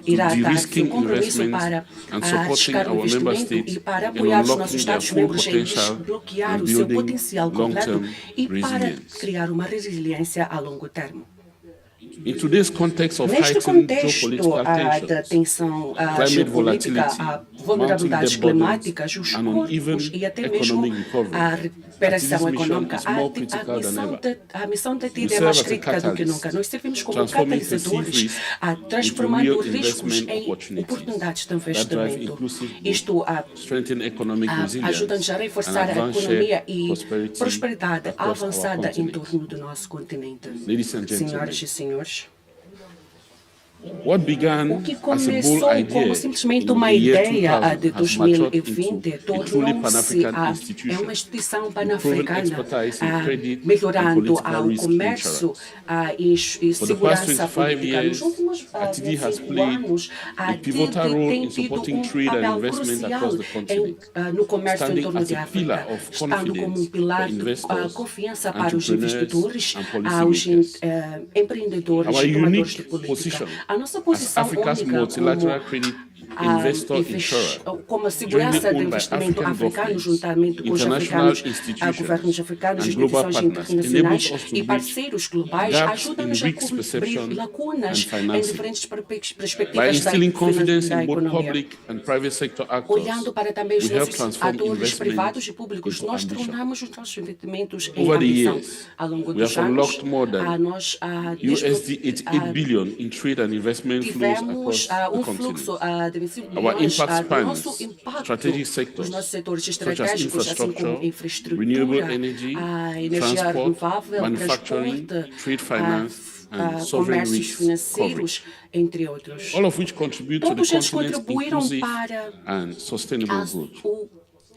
[SPEAKER 4] to
[SPEAKER 2] irá dar seu
[SPEAKER 4] de-risking
[SPEAKER 2] compromisso
[SPEAKER 4] investments
[SPEAKER 2] para
[SPEAKER 4] and supporting
[SPEAKER 2] arriscar o
[SPEAKER 4] our member
[SPEAKER 2] investimento
[SPEAKER 4] states
[SPEAKER 2] e para
[SPEAKER 4] in
[SPEAKER 2] apoiar os nossos
[SPEAKER 4] unlocking their full
[SPEAKER 2] Estados-membros em
[SPEAKER 4] potential
[SPEAKER 2] desbloquear
[SPEAKER 4] and
[SPEAKER 2] o seu
[SPEAKER 4] building
[SPEAKER 2] potencial completo
[SPEAKER 4] long-term
[SPEAKER 2] e para
[SPEAKER 4] resilience.
[SPEAKER 2] criar uma resiliência a longo termo.
[SPEAKER 4] In today's context of
[SPEAKER 2] Neste
[SPEAKER 4] heightened
[SPEAKER 2] contexto
[SPEAKER 4] geopolitical
[SPEAKER 2] da
[SPEAKER 4] tensions,
[SPEAKER 2] tensão
[SPEAKER 4] climate
[SPEAKER 2] geopolítica,
[SPEAKER 4] volatility,
[SPEAKER 2] a vulnerabilidades
[SPEAKER 4] mounting debt burdens,
[SPEAKER 2] climáticas, os
[SPEAKER 4] and uneven
[SPEAKER 2] corpos e até mesmo
[SPEAKER 4] economic recovery,
[SPEAKER 2] a recuperação
[SPEAKER 4] ATIDI's mission
[SPEAKER 2] econômica,
[SPEAKER 4] is more critical than ever.
[SPEAKER 2] a missão da
[SPEAKER 4] We
[SPEAKER 2] TID é
[SPEAKER 4] serve
[SPEAKER 2] mais
[SPEAKER 4] as a
[SPEAKER 2] crítica do que
[SPEAKER 4] catalyst,
[SPEAKER 2] nunca. Nós servimos como
[SPEAKER 4] transforming perceived
[SPEAKER 2] catalisadores,
[SPEAKER 4] risk
[SPEAKER 2] transformando
[SPEAKER 4] into real
[SPEAKER 2] riscos
[SPEAKER 4] investment
[SPEAKER 2] em
[SPEAKER 4] opportunities
[SPEAKER 2] oportunidades de
[SPEAKER 4] that drive
[SPEAKER 2] investimento.
[SPEAKER 4] inclusive growth,
[SPEAKER 2] Isto
[SPEAKER 4] strengthen economic resilience,
[SPEAKER 2] ajuda-nos a
[SPEAKER 4] and
[SPEAKER 2] reforçar a
[SPEAKER 4] advance
[SPEAKER 2] economia
[SPEAKER 4] shared
[SPEAKER 2] e prosperidade
[SPEAKER 4] across our
[SPEAKER 2] avançada em
[SPEAKER 4] continent.
[SPEAKER 2] torno do nosso continente.
[SPEAKER 4] Ladies and gentlemen,
[SPEAKER 2] Senhoras e senhores,
[SPEAKER 4] what began
[SPEAKER 2] o que
[SPEAKER 4] as a bold
[SPEAKER 2] começou
[SPEAKER 4] idea
[SPEAKER 2] como simplesmente
[SPEAKER 4] in
[SPEAKER 2] uma
[SPEAKER 4] the year
[SPEAKER 2] ideia
[SPEAKER 4] 2000
[SPEAKER 2] de
[SPEAKER 4] has matured into
[SPEAKER 2] 2020
[SPEAKER 4] a truly
[SPEAKER 2] tornou-se
[SPEAKER 4] Pan-African institution
[SPEAKER 2] uma instituição
[SPEAKER 4] with proven
[SPEAKER 2] pan-africana,
[SPEAKER 4] expertise in credit and
[SPEAKER 2] melhorando
[SPEAKER 4] political
[SPEAKER 2] o
[SPEAKER 4] risk
[SPEAKER 2] comércio
[SPEAKER 4] insurance.
[SPEAKER 2] e
[SPEAKER 4] For the past
[SPEAKER 2] segurança
[SPEAKER 4] 25
[SPEAKER 2] política. Nos
[SPEAKER 4] years,
[SPEAKER 2] últimos
[SPEAKER 4] ATIDI has
[SPEAKER 2] 25
[SPEAKER 4] played
[SPEAKER 2] anos,
[SPEAKER 4] a
[SPEAKER 2] a
[SPEAKER 4] pivotal
[SPEAKER 2] TID
[SPEAKER 4] role
[SPEAKER 2] tem
[SPEAKER 4] in
[SPEAKER 2] tido
[SPEAKER 4] supporting trade and
[SPEAKER 2] papel
[SPEAKER 4] investment
[SPEAKER 2] crucial
[SPEAKER 4] across the continent,
[SPEAKER 2] no comércio em
[SPEAKER 4] standing
[SPEAKER 2] torno
[SPEAKER 4] as
[SPEAKER 2] de
[SPEAKER 4] a pillar
[SPEAKER 2] África,
[SPEAKER 4] of
[SPEAKER 2] estando como
[SPEAKER 4] confidence
[SPEAKER 2] pilar
[SPEAKER 4] for
[SPEAKER 2] de
[SPEAKER 4] investors,
[SPEAKER 2] confiança para os
[SPEAKER 4] entrepreneurs,
[SPEAKER 2] investidores,
[SPEAKER 4] and
[SPEAKER 2] aos
[SPEAKER 4] policymakers.
[SPEAKER 2] empreendedores
[SPEAKER 4] Our
[SPEAKER 2] e tomadores de
[SPEAKER 4] unique
[SPEAKER 2] política.
[SPEAKER 4] position
[SPEAKER 2] A nossa
[SPEAKER 4] as
[SPEAKER 2] posição
[SPEAKER 4] Africa's
[SPEAKER 2] única
[SPEAKER 4] multilateral
[SPEAKER 2] como
[SPEAKER 4] credit investor insurer,
[SPEAKER 2] como a segurança de
[SPEAKER 4] owned by
[SPEAKER 2] investimento
[SPEAKER 4] African
[SPEAKER 2] africano,
[SPEAKER 4] governments,
[SPEAKER 2] juntamente com os
[SPEAKER 4] international
[SPEAKER 2] africanos,
[SPEAKER 4] institutions,
[SPEAKER 2] governos africanos,
[SPEAKER 4] and global
[SPEAKER 2] instituições
[SPEAKER 4] partners,
[SPEAKER 2] internacionais
[SPEAKER 4] enables us to
[SPEAKER 2] e
[SPEAKER 4] bridge
[SPEAKER 2] parceiros globais,
[SPEAKER 4] gaps
[SPEAKER 2] ajudam-nos
[SPEAKER 4] in
[SPEAKER 2] a
[SPEAKER 4] risk perception
[SPEAKER 2] cobrir lacunas
[SPEAKER 4] and
[SPEAKER 2] em
[SPEAKER 4] financing.
[SPEAKER 2] diferentes
[SPEAKER 4] By
[SPEAKER 2] perspectivas
[SPEAKER 4] instilling confidence
[SPEAKER 2] da
[SPEAKER 4] in both
[SPEAKER 2] economia.
[SPEAKER 4] public and private sector actors,
[SPEAKER 2] Olhando para também os
[SPEAKER 4] we help
[SPEAKER 2] nossos
[SPEAKER 4] transform
[SPEAKER 2] atores
[SPEAKER 4] investment
[SPEAKER 2] privados e públicos,
[SPEAKER 4] into
[SPEAKER 2] nós
[SPEAKER 4] ambition.
[SPEAKER 2] tornamos os nossos investimentos em
[SPEAKER 4] Over the
[SPEAKER 2] ambição.
[SPEAKER 4] years,
[SPEAKER 2] Ao longo
[SPEAKER 4] we
[SPEAKER 2] dos
[SPEAKER 4] have
[SPEAKER 2] anos,
[SPEAKER 4] unlocked more than
[SPEAKER 2] nós
[SPEAKER 4] USD 88 billion in trade and investment flows
[SPEAKER 2] tivemos
[SPEAKER 4] across the
[SPEAKER 2] fluxo
[SPEAKER 4] continent.
[SPEAKER 2] de 25
[SPEAKER 4] Our
[SPEAKER 2] bilhões
[SPEAKER 4] impact
[SPEAKER 2] do nosso
[SPEAKER 4] spans
[SPEAKER 2] impacto
[SPEAKER 4] strategic sectors
[SPEAKER 2] nos nossos setores
[SPEAKER 4] such as
[SPEAKER 2] estratégicos, assim como
[SPEAKER 4] infrastructure,
[SPEAKER 2] infraestrutura,
[SPEAKER 4] renewable energy,
[SPEAKER 2] a energia
[SPEAKER 4] transport,
[SPEAKER 2] renovável,
[SPEAKER 4] manufacturing,
[SPEAKER 2] transporte,
[SPEAKER 4] trade finance, and sovereign
[SPEAKER 2] comércios
[SPEAKER 4] risk
[SPEAKER 2] financeiros,
[SPEAKER 4] coverage,
[SPEAKER 2] entre outros.
[SPEAKER 4] all of which contribute to the
[SPEAKER 2] Todos eles
[SPEAKER 4] continent's
[SPEAKER 2] contribuíram
[SPEAKER 4] inclusive
[SPEAKER 2] para
[SPEAKER 4] and sustainable growth.
[SPEAKER 2] o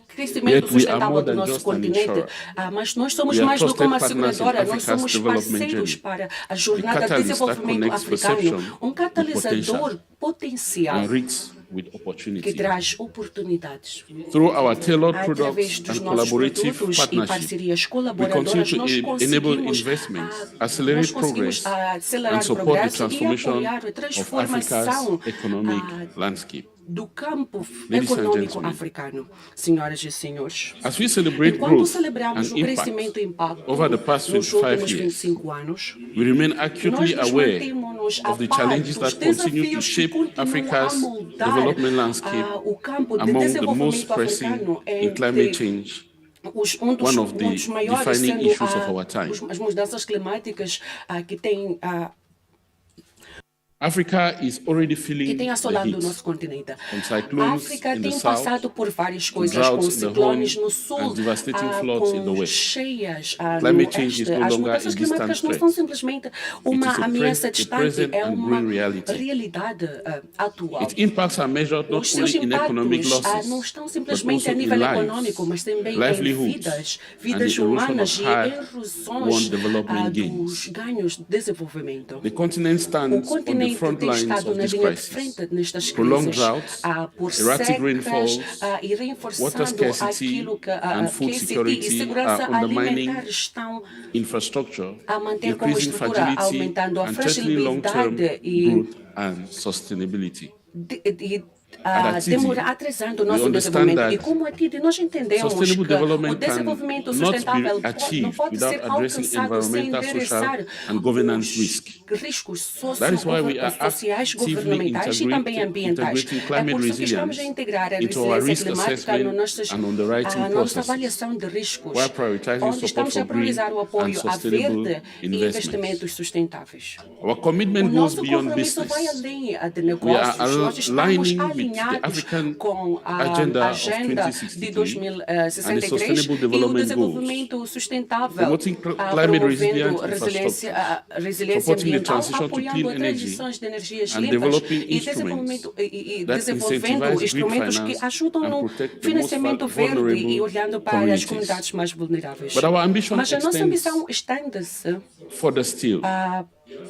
[SPEAKER 2] crescimento
[SPEAKER 4] Yet we are
[SPEAKER 2] sustentável
[SPEAKER 4] more
[SPEAKER 2] do
[SPEAKER 4] than
[SPEAKER 2] nosso
[SPEAKER 4] just an
[SPEAKER 2] continente,
[SPEAKER 4] insurer.
[SPEAKER 2] mas nós somos
[SPEAKER 4] We are
[SPEAKER 2] mais do que
[SPEAKER 4] trusted
[SPEAKER 2] uma
[SPEAKER 4] partners in
[SPEAKER 2] seguradora, nós
[SPEAKER 4] Africa's
[SPEAKER 2] somos
[SPEAKER 4] development
[SPEAKER 2] parceiros
[SPEAKER 4] journey.
[SPEAKER 2] para a jornada de
[SPEAKER 4] catalyst that
[SPEAKER 2] desenvolvimento
[SPEAKER 4] connects
[SPEAKER 2] africano,
[SPEAKER 4] perception
[SPEAKER 2] catalisador
[SPEAKER 4] with
[SPEAKER 2] potencial
[SPEAKER 4] and risks with
[SPEAKER 2] que
[SPEAKER 4] opportunity.
[SPEAKER 2] traz oportunidades.
[SPEAKER 4] Through our tailored
[SPEAKER 2] Através
[SPEAKER 4] products
[SPEAKER 2] dos
[SPEAKER 4] and
[SPEAKER 2] nossos
[SPEAKER 4] collaborative
[SPEAKER 2] produtos e
[SPEAKER 4] partnership,
[SPEAKER 2] parcerias
[SPEAKER 4] we continue
[SPEAKER 2] colaboradoras,
[SPEAKER 4] to
[SPEAKER 2] nós
[SPEAKER 4] enable
[SPEAKER 2] conseguimos,
[SPEAKER 4] investments, accelerate progress,
[SPEAKER 2] acelerar
[SPEAKER 4] and
[SPEAKER 2] o
[SPEAKER 4] support the
[SPEAKER 2] progresso e
[SPEAKER 4] transformation
[SPEAKER 2] apoiar a
[SPEAKER 4] of
[SPEAKER 2] transformação
[SPEAKER 4] Africa's economic landscape.
[SPEAKER 2] do campo
[SPEAKER 4] Ladies and
[SPEAKER 2] econômico
[SPEAKER 4] gentlemen,
[SPEAKER 2] africano. Senhoras e senhores,
[SPEAKER 4] as we celebrate
[SPEAKER 2] enquanto
[SPEAKER 4] growth
[SPEAKER 2] celebramos
[SPEAKER 4] and
[SPEAKER 2] o crescimento e
[SPEAKER 4] impact
[SPEAKER 2] impacto
[SPEAKER 4] over the past
[SPEAKER 2] nos
[SPEAKER 4] 25
[SPEAKER 2] últimos
[SPEAKER 4] years,
[SPEAKER 2] 25 anos,
[SPEAKER 4] we remain
[SPEAKER 2] nós
[SPEAKER 4] acutely
[SPEAKER 2] nos
[SPEAKER 4] aware
[SPEAKER 2] mantemos a
[SPEAKER 4] of the
[SPEAKER 2] par
[SPEAKER 4] challenges
[SPEAKER 2] dos
[SPEAKER 4] that continue to
[SPEAKER 2] desafios que
[SPEAKER 4] shape
[SPEAKER 2] continuam a
[SPEAKER 4] Africa's
[SPEAKER 2] moldar
[SPEAKER 4] development landscape
[SPEAKER 2] o campo de
[SPEAKER 4] among the most
[SPEAKER 2] desenvolvimento
[SPEAKER 4] pressing
[SPEAKER 2] africano
[SPEAKER 4] in climate
[SPEAKER 2] entre
[SPEAKER 4] change,
[SPEAKER 2] um
[SPEAKER 4] one of the
[SPEAKER 2] dos maiores
[SPEAKER 4] defining
[SPEAKER 2] sendo
[SPEAKER 4] issues of our time.
[SPEAKER 2] as mudanças climáticas que têm
[SPEAKER 4] Africa is already feeling the
[SPEAKER 2] assolado o
[SPEAKER 4] heat
[SPEAKER 2] nosso continente.
[SPEAKER 4] from
[SPEAKER 2] A
[SPEAKER 4] cyclones
[SPEAKER 2] África
[SPEAKER 4] in the
[SPEAKER 2] tem
[SPEAKER 4] south,
[SPEAKER 2] passado por várias coisas,
[SPEAKER 4] droughts
[SPEAKER 2] com
[SPEAKER 4] in the
[SPEAKER 2] ciclones
[SPEAKER 4] Horn,
[SPEAKER 2] no sul,
[SPEAKER 4] and devastating floods in the
[SPEAKER 2] com
[SPEAKER 4] west.
[SPEAKER 2] cheias no
[SPEAKER 4] Climate change is
[SPEAKER 2] oeste.
[SPEAKER 4] no
[SPEAKER 2] As
[SPEAKER 4] longer
[SPEAKER 2] mudanças
[SPEAKER 4] a distant
[SPEAKER 2] climáticas não
[SPEAKER 4] threat.
[SPEAKER 2] são simplesmente uma
[SPEAKER 4] It is
[SPEAKER 2] ameaça
[SPEAKER 4] a
[SPEAKER 2] distante,
[SPEAKER 4] present
[SPEAKER 2] é
[SPEAKER 4] and
[SPEAKER 2] uma
[SPEAKER 4] growing reality.
[SPEAKER 2] realidade atual.
[SPEAKER 4] Its impacts are measured not
[SPEAKER 2] Os seus
[SPEAKER 4] only in economic
[SPEAKER 2] impactos
[SPEAKER 4] losses,
[SPEAKER 2] não estão
[SPEAKER 4] but
[SPEAKER 2] simplesmente
[SPEAKER 4] also
[SPEAKER 2] a
[SPEAKER 4] in
[SPEAKER 2] nível econômico,
[SPEAKER 4] lives,
[SPEAKER 2] mas também em
[SPEAKER 4] livelihoods,
[SPEAKER 2] vidas
[SPEAKER 4] and the erosion
[SPEAKER 2] humanas
[SPEAKER 4] of
[SPEAKER 2] e
[SPEAKER 4] hard-won
[SPEAKER 2] erosões
[SPEAKER 4] development
[SPEAKER 2] dos
[SPEAKER 4] gains.
[SPEAKER 2] ganhos de desenvolvimento.
[SPEAKER 4] The continent
[SPEAKER 2] O
[SPEAKER 4] stands on the
[SPEAKER 2] continente
[SPEAKER 4] front
[SPEAKER 2] tem
[SPEAKER 4] lines
[SPEAKER 2] estado
[SPEAKER 4] of
[SPEAKER 2] na
[SPEAKER 4] this
[SPEAKER 2] linha de
[SPEAKER 4] crisis.
[SPEAKER 2] frente nestas
[SPEAKER 4] Prolonged
[SPEAKER 2] crises,
[SPEAKER 4] droughts,
[SPEAKER 2] por
[SPEAKER 4] erratic
[SPEAKER 2] secas
[SPEAKER 4] rainfalls,
[SPEAKER 2] e
[SPEAKER 4] water
[SPEAKER 2] reforçando
[SPEAKER 4] scarcity,
[SPEAKER 2] aquilo que
[SPEAKER 4] and
[SPEAKER 2] a
[SPEAKER 4] food
[SPEAKER 2] KCT e
[SPEAKER 4] security
[SPEAKER 2] segurança
[SPEAKER 4] are undermining
[SPEAKER 2] alimentar estão
[SPEAKER 4] infrastructure,
[SPEAKER 2] a manter como
[SPEAKER 4] increasing
[SPEAKER 2] estrutura,
[SPEAKER 4] fragility,
[SPEAKER 2] aumentando a
[SPEAKER 4] and threatening long-term
[SPEAKER 2] fragilidade e
[SPEAKER 4] growth and sustainability.
[SPEAKER 2] atrasando o
[SPEAKER 4] we
[SPEAKER 2] nosso
[SPEAKER 4] understand
[SPEAKER 2] desenvolvimento.
[SPEAKER 4] that
[SPEAKER 2] E como ATIDI, nós entendemos
[SPEAKER 4] sustainable
[SPEAKER 2] que o
[SPEAKER 4] development
[SPEAKER 2] desenvolvimento
[SPEAKER 4] cannot be
[SPEAKER 2] sustentável não
[SPEAKER 4] achieved
[SPEAKER 2] pode
[SPEAKER 4] without
[SPEAKER 2] ser
[SPEAKER 4] addressing
[SPEAKER 2] alcançado sem
[SPEAKER 4] environmental, social,
[SPEAKER 2] endereçar
[SPEAKER 4] and governance
[SPEAKER 2] os
[SPEAKER 4] risk.
[SPEAKER 2] riscos
[SPEAKER 4] That is why we are
[SPEAKER 2] sociais,
[SPEAKER 4] actively
[SPEAKER 2] governamentais e também ambientais.
[SPEAKER 4] integrating
[SPEAKER 2] É
[SPEAKER 4] climate
[SPEAKER 2] por isso que estamos a
[SPEAKER 4] resilience
[SPEAKER 2] integrar a
[SPEAKER 4] into our
[SPEAKER 2] resiliência
[SPEAKER 4] risk
[SPEAKER 2] climática no
[SPEAKER 4] assessment and underwriting
[SPEAKER 2] nossa
[SPEAKER 4] processes,
[SPEAKER 2] avaliação de riscos,
[SPEAKER 4] while prioritizing
[SPEAKER 2] onde
[SPEAKER 4] support
[SPEAKER 2] estamos
[SPEAKER 4] for
[SPEAKER 2] a priorizar o
[SPEAKER 4] green
[SPEAKER 2] apoio
[SPEAKER 4] and
[SPEAKER 2] a
[SPEAKER 4] sustainable
[SPEAKER 2] verde e investimentos sustentáveis.
[SPEAKER 4] Our
[SPEAKER 2] O
[SPEAKER 4] commitment goes
[SPEAKER 2] nosso
[SPEAKER 4] beyond
[SPEAKER 2] compromisso vai
[SPEAKER 4] business.
[SPEAKER 2] além de
[SPEAKER 4] We are
[SPEAKER 2] negócios. Nós estamos
[SPEAKER 4] aligning with the
[SPEAKER 2] alinhados
[SPEAKER 4] African
[SPEAKER 2] com a
[SPEAKER 4] Agenda of
[SPEAKER 2] agenda de
[SPEAKER 4] 2063 and the
[SPEAKER 2] 2063
[SPEAKER 4] Sustainable
[SPEAKER 2] e o
[SPEAKER 4] Development
[SPEAKER 2] desenvolvimento sustentável,
[SPEAKER 4] promoting climate
[SPEAKER 2] promovendo
[SPEAKER 4] resilient
[SPEAKER 2] resiliência
[SPEAKER 4] supporting the
[SPEAKER 2] ambiental,
[SPEAKER 4] transition to clean
[SPEAKER 2] apoiando a
[SPEAKER 4] energy,
[SPEAKER 2] transições de energias
[SPEAKER 4] and
[SPEAKER 2] limpas
[SPEAKER 4] developing
[SPEAKER 2] e
[SPEAKER 4] instruments that
[SPEAKER 2] desenvolvendo
[SPEAKER 4] incentivize
[SPEAKER 2] instrumentos
[SPEAKER 4] green
[SPEAKER 2] que
[SPEAKER 4] finance
[SPEAKER 2] ajudam
[SPEAKER 4] and
[SPEAKER 2] no
[SPEAKER 4] protect the
[SPEAKER 2] financiamento
[SPEAKER 4] most
[SPEAKER 2] verde e
[SPEAKER 4] vulnerable
[SPEAKER 2] olhando para as
[SPEAKER 4] communities.
[SPEAKER 2] comunidades mais vulneráveis.
[SPEAKER 4] But our ambition
[SPEAKER 2] Mas a nossa
[SPEAKER 4] extends
[SPEAKER 2] ambição estende-se
[SPEAKER 4] further still.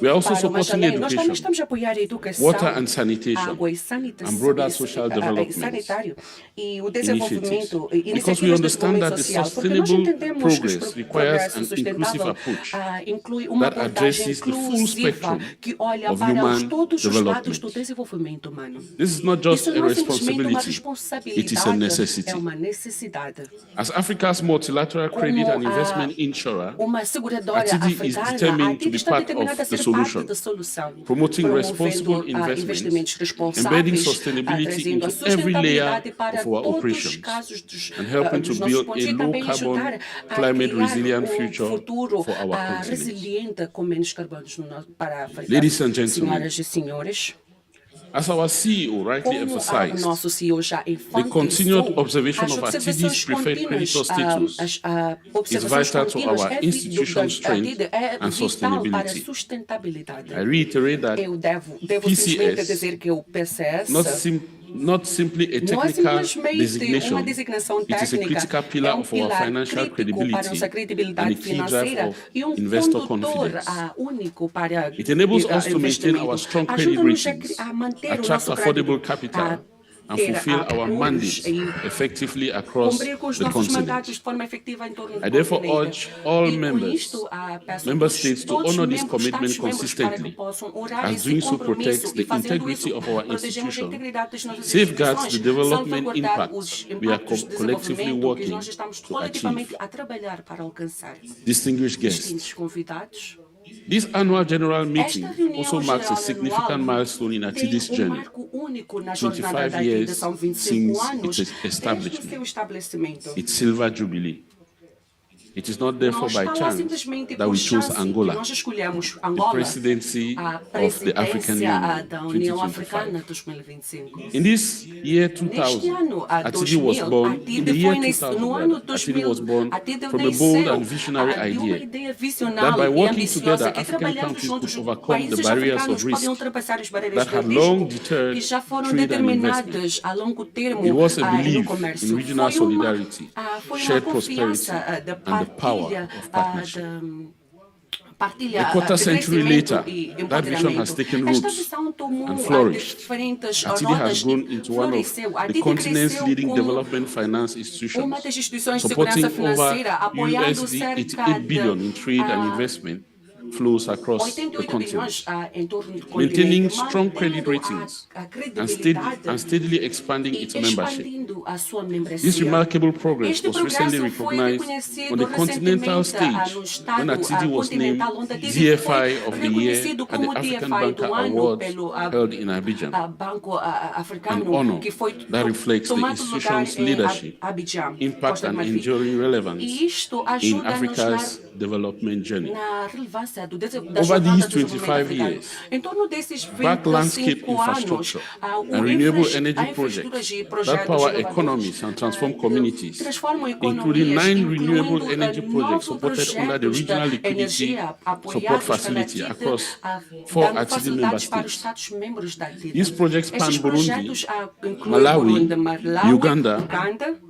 [SPEAKER 4] We are also
[SPEAKER 2] para o mais
[SPEAKER 4] supporting
[SPEAKER 2] além. Nós também
[SPEAKER 4] education,
[SPEAKER 2] estamos a apoiar a educação,
[SPEAKER 4] water and sanitation,
[SPEAKER 2] água e sanitação,
[SPEAKER 4] and broader social development
[SPEAKER 2] sanitário e o
[SPEAKER 4] initiatives,
[SPEAKER 2] desenvolvimento,
[SPEAKER 4] because we
[SPEAKER 2] iniciativas de
[SPEAKER 4] understand
[SPEAKER 2] desenvolvimento
[SPEAKER 4] that the
[SPEAKER 2] social, porque nós
[SPEAKER 4] sustainable
[SPEAKER 2] entendemos que
[SPEAKER 4] progress
[SPEAKER 2] o
[SPEAKER 4] requires
[SPEAKER 2] progresso
[SPEAKER 4] an inclusive
[SPEAKER 2] sustentável
[SPEAKER 4] approach
[SPEAKER 2] inclui uma
[SPEAKER 4] that
[SPEAKER 2] abordagem
[SPEAKER 4] addresses the full
[SPEAKER 2] inclusiva
[SPEAKER 4] spectrum
[SPEAKER 2] que olha
[SPEAKER 4] of
[SPEAKER 2] para
[SPEAKER 4] human
[SPEAKER 2] todos os lados
[SPEAKER 4] development.
[SPEAKER 2] do desenvolvimento humano.
[SPEAKER 4] This is not just
[SPEAKER 2] Isso
[SPEAKER 4] a
[SPEAKER 2] não é simplesmente uma
[SPEAKER 4] responsibility, it is a
[SPEAKER 2] responsabilidade,
[SPEAKER 4] necessity.
[SPEAKER 2] é uma necessidade.
[SPEAKER 4] As Africa's multilateral credit
[SPEAKER 2] Como
[SPEAKER 4] and investment insurer,
[SPEAKER 2] uma seguradora
[SPEAKER 4] ATIDI is
[SPEAKER 2] africana,
[SPEAKER 4] determined
[SPEAKER 2] a
[SPEAKER 4] to
[SPEAKER 2] ATIDI
[SPEAKER 4] be
[SPEAKER 2] está
[SPEAKER 4] part
[SPEAKER 2] determinada a
[SPEAKER 4] of the
[SPEAKER 2] ser
[SPEAKER 4] solution,
[SPEAKER 2] parte da solução,
[SPEAKER 4] promoting responsible
[SPEAKER 2] promovendo
[SPEAKER 4] investments,
[SPEAKER 2] investimentos
[SPEAKER 4] embedding
[SPEAKER 2] responsáveis,
[SPEAKER 4] sustainability
[SPEAKER 2] trazendo a
[SPEAKER 4] into every layer
[SPEAKER 2] sustentabilidade para
[SPEAKER 4] of our
[SPEAKER 2] todos os
[SPEAKER 4] operations,
[SPEAKER 2] casos
[SPEAKER 4] and helping to
[SPEAKER 2] dos nossos
[SPEAKER 4] build
[SPEAKER 2] pontos
[SPEAKER 4] a
[SPEAKER 2] e também
[SPEAKER 4] low-carbon,
[SPEAKER 2] ajudar a
[SPEAKER 4] climate
[SPEAKER 2] criar
[SPEAKER 4] resilient future
[SPEAKER 2] futuro
[SPEAKER 4] for our continent.
[SPEAKER 2] resiliente com menos carbonos para a África.
[SPEAKER 4] Ladies and gentlemen,
[SPEAKER 2] Senhoras e senhores,
[SPEAKER 4] as our CEO rightly
[SPEAKER 2] como o
[SPEAKER 4] emphasized,
[SPEAKER 2] nosso CEO já
[SPEAKER 4] the continued
[SPEAKER 2] enfatizou,
[SPEAKER 4] observation
[SPEAKER 2] as
[SPEAKER 4] of
[SPEAKER 2] observações
[SPEAKER 4] ATIDI's preferred
[SPEAKER 2] contínuas,
[SPEAKER 4] creditor status
[SPEAKER 2] as
[SPEAKER 4] is
[SPEAKER 2] observações
[SPEAKER 4] vital to
[SPEAKER 2] contínuas
[SPEAKER 4] our institution's strength
[SPEAKER 2] é
[SPEAKER 4] and
[SPEAKER 2] vital para a
[SPEAKER 4] sustainability.
[SPEAKER 2] sustentabilidade.
[SPEAKER 4] I reiterate that
[SPEAKER 2] Eu devo
[SPEAKER 4] PCS
[SPEAKER 2] simplesmente dizer que o PCS
[SPEAKER 4] not simply a
[SPEAKER 2] não é
[SPEAKER 4] technical
[SPEAKER 2] simplesmente
[SPEAKER 4] designation,
[SPEAKER 2] uma designação
[SPEAKER 4] it is a
[SPEAKER 2] técnica,
[SPEAKER 4] critical pillar
[SPEAKER 2] é
[SPEAKER 4] of our
[SPEAKER 2] pilar
[SPEAKER 4] financial
[SPEAKER 2] crítico para nossa
[SPEAKER 4] credibility and
[SPEAKER 2] credibilidade
[SPEAKER 4] a key drive
[SPEAKER 2] financeira
[SPEAKER 4] of
[SPEAKER 2] e
[SPEAKER 4] investor
[SPEAKER 2] condutor
[SPEAKER 4] confidence.
[SPEAKER 2] único para
[SPEAKER 4] It enables us to maintain
[SPEAKER 2] investimento.
[SPEAKER 4] our strong credit
[SPEAKER 2] Ajuda-nos
[SPEAKER 4] ratings,
[SPEAKER 2] a manter o
[SPEAKER 4] attract
[SPEAKER 2] nosso
[SPEAKER 4] affordable
[SPEAKER 2] crédito,
[SPEAKER 4] capital, and
[SPEAKER 2] ter
[SPEAKER 4] fulfill our
[SPEAKER 2] acordos
[SPEAKER 4] mandate
[SPEAKER 2] e
[SPEAKER 4] effectively across
[SPEAKER 2] cumprir com os
[SPEAKER 4] the
[SPEAKER 2] nossos
[SPEAKER 4] continent.
[SPEAKER 2] mandatos de forma efetiva em torno do
[SPEAKER 4] I therefore
[SPEAKER 2] continente.
[SPEAKER 4] urge all
[SPEAKER 2] E com
[SPEAKER 4] members,
[SPEAKER 2] isto, peço
[SPEAKER 4] member states to
[SPEAKER 2] todos
[SPEAKER 4] honor this
[SPEAKER 2] membros,
[SPEAKER 4] commitment
[SPEAKER 2] Estados-membros para que
[SPEAKER 4] consistently,
[SPEAKER 2] possam orar
[SPEAKER 4] as
[SPEAKER 2] esse
[SPEAKER 4] doing so
[SPEAKER 2] compromisso
[SPEAKER 4] protects
[SPEAKER 2] e
[SPEAKER 4] the
[SPEAKER 2] fazendo
[SPEAKER 4] integrity
[SPEAKER 2] isso,
[SPEAKER 4] of our
[SPEAKER 2] protegemos a
[SPEAKER 4] institution,
[SPEAKER 2] integridade das nossas
[SPEAKER 4] safeguards
[SPEAKER 2] instituições,
[SPEAKER 4] the development
[SPEAKER 2] salvaguardar
[SPEAKER 4] impact
[SPEAKER 2] os
[SPEAKER 4] we are
[SPEAKER 2] impactos de
[SPEAKER 4] collectively
[SPEAKER 2] desenvolvimento que
[SPEAKER 4] working
[SPEAKER 2] nós estamos
[SPEAKER 4] to
[SPEAKER 2] coletivamente
[SPEAKER 4] achieve.
[SPEAKER 2] a trabalhar para alcançar.
[SPEAKER 4] Distinguished
[SPEAKER 2] Distintos
[SPEAKER 4] guests,
[SPEAKER 2] convidados,
[SPEAKER 4] this annual general meeting
[SPEAKER 2] esta reunião
[SPEAKER 4] also marks a
[SPEAKER 2] geral
[SPEAKER 4] significant
[SPEAKER 2] anual
[SPEAKER 4] milestone in
[SPEAKER 2] tem
[SPEAKER 4] ATIDI's journey.
[SPEAKER 2] marco único na jornada
[SPEAKER 4] 25
[SPEAKER 2] da ATIDA,
[SPEAKER 4] years
[SPEAKER 2] são 25
[SPEAKER 4] since
[SPEAKER 2] anos
[SPEAKER 4] its
[SPEAKER 2] desde o
[SPEAKER 4] establishment,
[SPEAKER 2] seu estabelecimento.
[SPEAKER 4] its silver jubilee. It is not therefore
[SPEAKER 2] Não
[SPEAKER 4] by
[SPEAKER 2] está lá
[SPEAKER 4] chance
[SPEAKER 2] simplesmente
[SPEAKER 4] that
[SPEAKER 2] por
[SPEAKER 4] we chose
[SPEAKER 2] chance que
[SPEAKER 4] Angola,
[SPEAKER 2] nós escolhemos
[SPEAKER 4] the
[SPEAKER 2] Angola,
[SPEAKER 4] presidency
[SPEAKER 2] a
[SPEAKER 4] of the African
[SPEAKER 2] presidência
[SPEAKER 4] Union
[SPEAKER 2] da União
[SPEAKER 4] 2025.
[SPEAKER 2] Africana 2025.
[SPEAKER 4] In this year
[SPEAKER 2] Neste
[SPEAKER 4] 2000,
[SPEAKER 2] ano,
[SPEAKER 4] ATIDI was
[SPEAKER 2] 2000,
[SPEAKER 4] born.
[SPEAKER 2] a
[SPEAKER 4] In the
[SPEAKER 2] ATIDI
[SPEAKER 4] year
[SPEAKER 2] foi
[SPEAKER 4] 2000,
[SPEAKER 2] no ano
[SPEAKER 4] ATIDI was
[SPEAKER 2] 2000,
[SPEAKER 4] born
[SPEAKER 2] a ATIDI
[SPEAKER 4] from a bold
[SPEAKER 2] nasceu
[SPEAKER 4] and visionary
[SPEAKER 2] de uma
[SPEAKER 4] idea
[SPEAKER 2] ideia
[SPEAKER 4] that
[SPEAKER 2] visionária
[SPEAKER 4] by
[SPEAKER 2] e
[SPEAKER 4] working
[SPEAKER 2] ambiciosa
[SPEAKER 4] together,
[SPEAKER 2] que
[SPEAKER 4] African
[SPEAKER 2] trabalhando
[SPEAKER 4] countries
[SPEAKER 2] juntos,
[SPEAKER 4] could overcome the
[SPEAKER 2] países
[SPEAKER 4] barriers
[SPEAKER 2] africanos
[SPEAKER 4] of risk
[SPEAKER 2] podem ultrapassar as barreiras
[SPEAKER 4] that
[SPEAKER 2] de
[SPEAKER 4] had long
[SPEAKER 2] risco
[SPEAKER 4] deterred
[SPEAKER 2] que já foram
[SPEAKER 4] trade and
[SPEAKER 2] determinadas a longo termo
[SPEAKER 4] It was a
[SPEAKER 2] no
[SPEAKER 4] belief in
[SPEAKER 2] comércio.
[SPEAKER 4] regional solidarity,
[SPEAKER 2] Foi uma
[SPEAKER 4] shared
[SPEAKER 2] confiança
[SPEAKER 4] prosperity,
[SPEAKER 2] da
[SPEAKER 4] and the power
[SPEAKER 2] partilha,
[SPEAKER 4] of partnership.
[SPEAKER 2] partilha
[SPEAKER 4] A quarter
[SPEAKER 2] de
[SPEAKER 4] century
[SPEAKER 2] crescimento
[SPEAKER 4] later,
[SPEAKER 2] e
[SPEAKER 4] that vision has
[SPEAKER 2] empoderamento.
[SPEAKER 4] taken
[SPEAKER 2] Esta
[SPEAKER 4] roots
[SPEAKER 2] visão tomou
[SPEAKER 4] and flourished.
[SPEAKER 2] diferentes
[SPEAKER 4] ATIDI has
[SPEAKER 2] rodas
[SPEAKER 4] grown
[SPEAKER 2] e
[SPEAKER 4] into one of
[SPEAKER 2] floresceu. A
[SPEAKER 4] the
[SPEAKER 2] ATIDI
[SPEAKER 4] continent's
[SPEAKER 2] cresceu
[SPEAKER 4] leading
[SPEAKER 2] como
[SPEAKER 4] development finance institutions,
[SPEAKER 2] uma das instituições de
[SPEAKER 4] supporting
[SPEAKER 2] segurança financeira,
[SPEAKER 4] over
[SPEAKER 2] apoiando
[SPEAKER 4] USD
[SPEAKER 2] cerca
[SPEAKER 4] 88 billion in trade and
[SPEAKER 2] de
[SPEAKER 4] investment flows across the
[SPEAKER 2] 88
[SPEAKER 4] continent,
[SPEAKER 2] bilhões em torno do
[SPEAKER 4] maintaining
[SPEAKER 2] continente,
[SPEAKER 4] strong credit
[SPEAKER 2] mantendo
[SPEAKER 4] ratings
[SPEAKER 2] a
[SPEAKER 4] and
[SPEAKER 2] credibilidade
[SPEAKER 4] steadily expanding
[SPEAKER 2] e
[SPEAKER 4] its membership.
[SPEAKER 2] expandindo a sua membresia.
[SPEAKER 4] This remarkable progress
[SPEAKER 2] Este
[SPEAKER 4] was recently
[SPEAKER 2] progresso foi
[SPEAKER 4] recognized
[SPEAKER 2] reconhecido
[SPEAKER 4] on the continental
[SPEAKER 2] recentemente
[SPEAKER 4] stage
[SPEAKER 2] no
[SPEAKER 4] when
[SPEAKER 2] estado
[SPEAKER 4] ATIDI was named
[SPEAKER 2] continental, onde a ATIDI
[SPEAKER 4] DFI
[SPEAKER 2] foi
[SPEAKER 4] of the Year
[SPEAKER 2] reconhecido
[SPEAKER 4] at
[SPEAKER 2] como
[SPEAKER 4] the African
[SPEAKER 2] DFI
[SPEAKER 4] Banker
[SPEAKER 2] do ano
[SPEAKER 4] Awards
[SPEAKER 2] pelo
[SPEAKER 4] held in Abidjan,
[SPEAKER 2] Banco
[SPEAKER 4] an
[SPEAKER 2] Africano,
[SPEAKER 4] honor
[SPEAKER 2] que foi
[SPEAKER 4] that reflects the
[SPEAKER 2] tomado lugar
[SPEAKER 4] institution's
[SPEAKER 2] em
[SPEAKER 4] leadership,
[SPEAKER 2] Abidjan,
[SPEAKER 4] impact
[SPEAKER 2] Costa de
[SPEAKER 4] and
[SPEAKER 2] Marfim.
[SPEAKER 4] enduring relevance
[SPEAKER 2] E isto
[SPEAKER 4] in
[SPEAKER 2] ajuda-nos
[SPEAKER 4] Africa's development journey.
[SPEAKER 2] na relevância da
[SPEAKER 4] Over
[SPEAKER 2] jornada
[SPEAKER 4] these
[SPEAKER 2] do desenvolvimento
[SPEAKER 4] 25
[SPEAKER 2] africano.
[SPEAKER 4] years,
[SPEAKER 2] Em torno desses
[SPEAKER 4] vast landscape
[SPEAKER 2] 25 anos,
[SPEAKER 4] infrastructure
[SPEAKER 2] o
[SPEAKER 4] and renewable
[SPEAKER 2] a
[SPEAKER 4] energy
[SPEAKER 2] infraestruturas e
[SPEAKER 4] projects
[SPEAKER 2] projetos
[SPEAKER 4] that power
[SPEAKER 2] inovadores,
[SPEAKER 4] economies and transform communities,
[SPEAKER 2] transformam
[SPEAKER 4] including
[SPEAKER 2] economias,
[SPEAKER 4] 9 renewable
[SPEAKER 2] incluindo
[SPEAKER 4] energy projects supported under the
[SPEAKER 2] projetos
[SPEAKER 4] Regional
[SPEAKER 2] de
[SPEAKER 4] Liquidity
[SPEAKER 2] energia
[SPEAKER 4] Support
[SPEAKER 2] apoiados pela
[SPEAKER 4] Facility
[SPEAKER 2] ATID,
[SPEAKER 4] across 4
[SPEAKER 2] dando
[SPEAKER 4] ATIDI member
[SPEAKER 2] facilidades para os
[SPEAKER 4] states.
[SPEAKER 2] Estados-membros da ATID.
[SPEAKER 4] These projects span
[SPEAKER 2] Estes
[SPEAKER 4] Burundi,
[SPEAKER 2] projetos incluem
[SPEAKER 4] Malawi,
[SPEAKER 2] Burundi, Malawi,
[SPEAKER 4] Uganda,
[SPEAKER 2] Uganda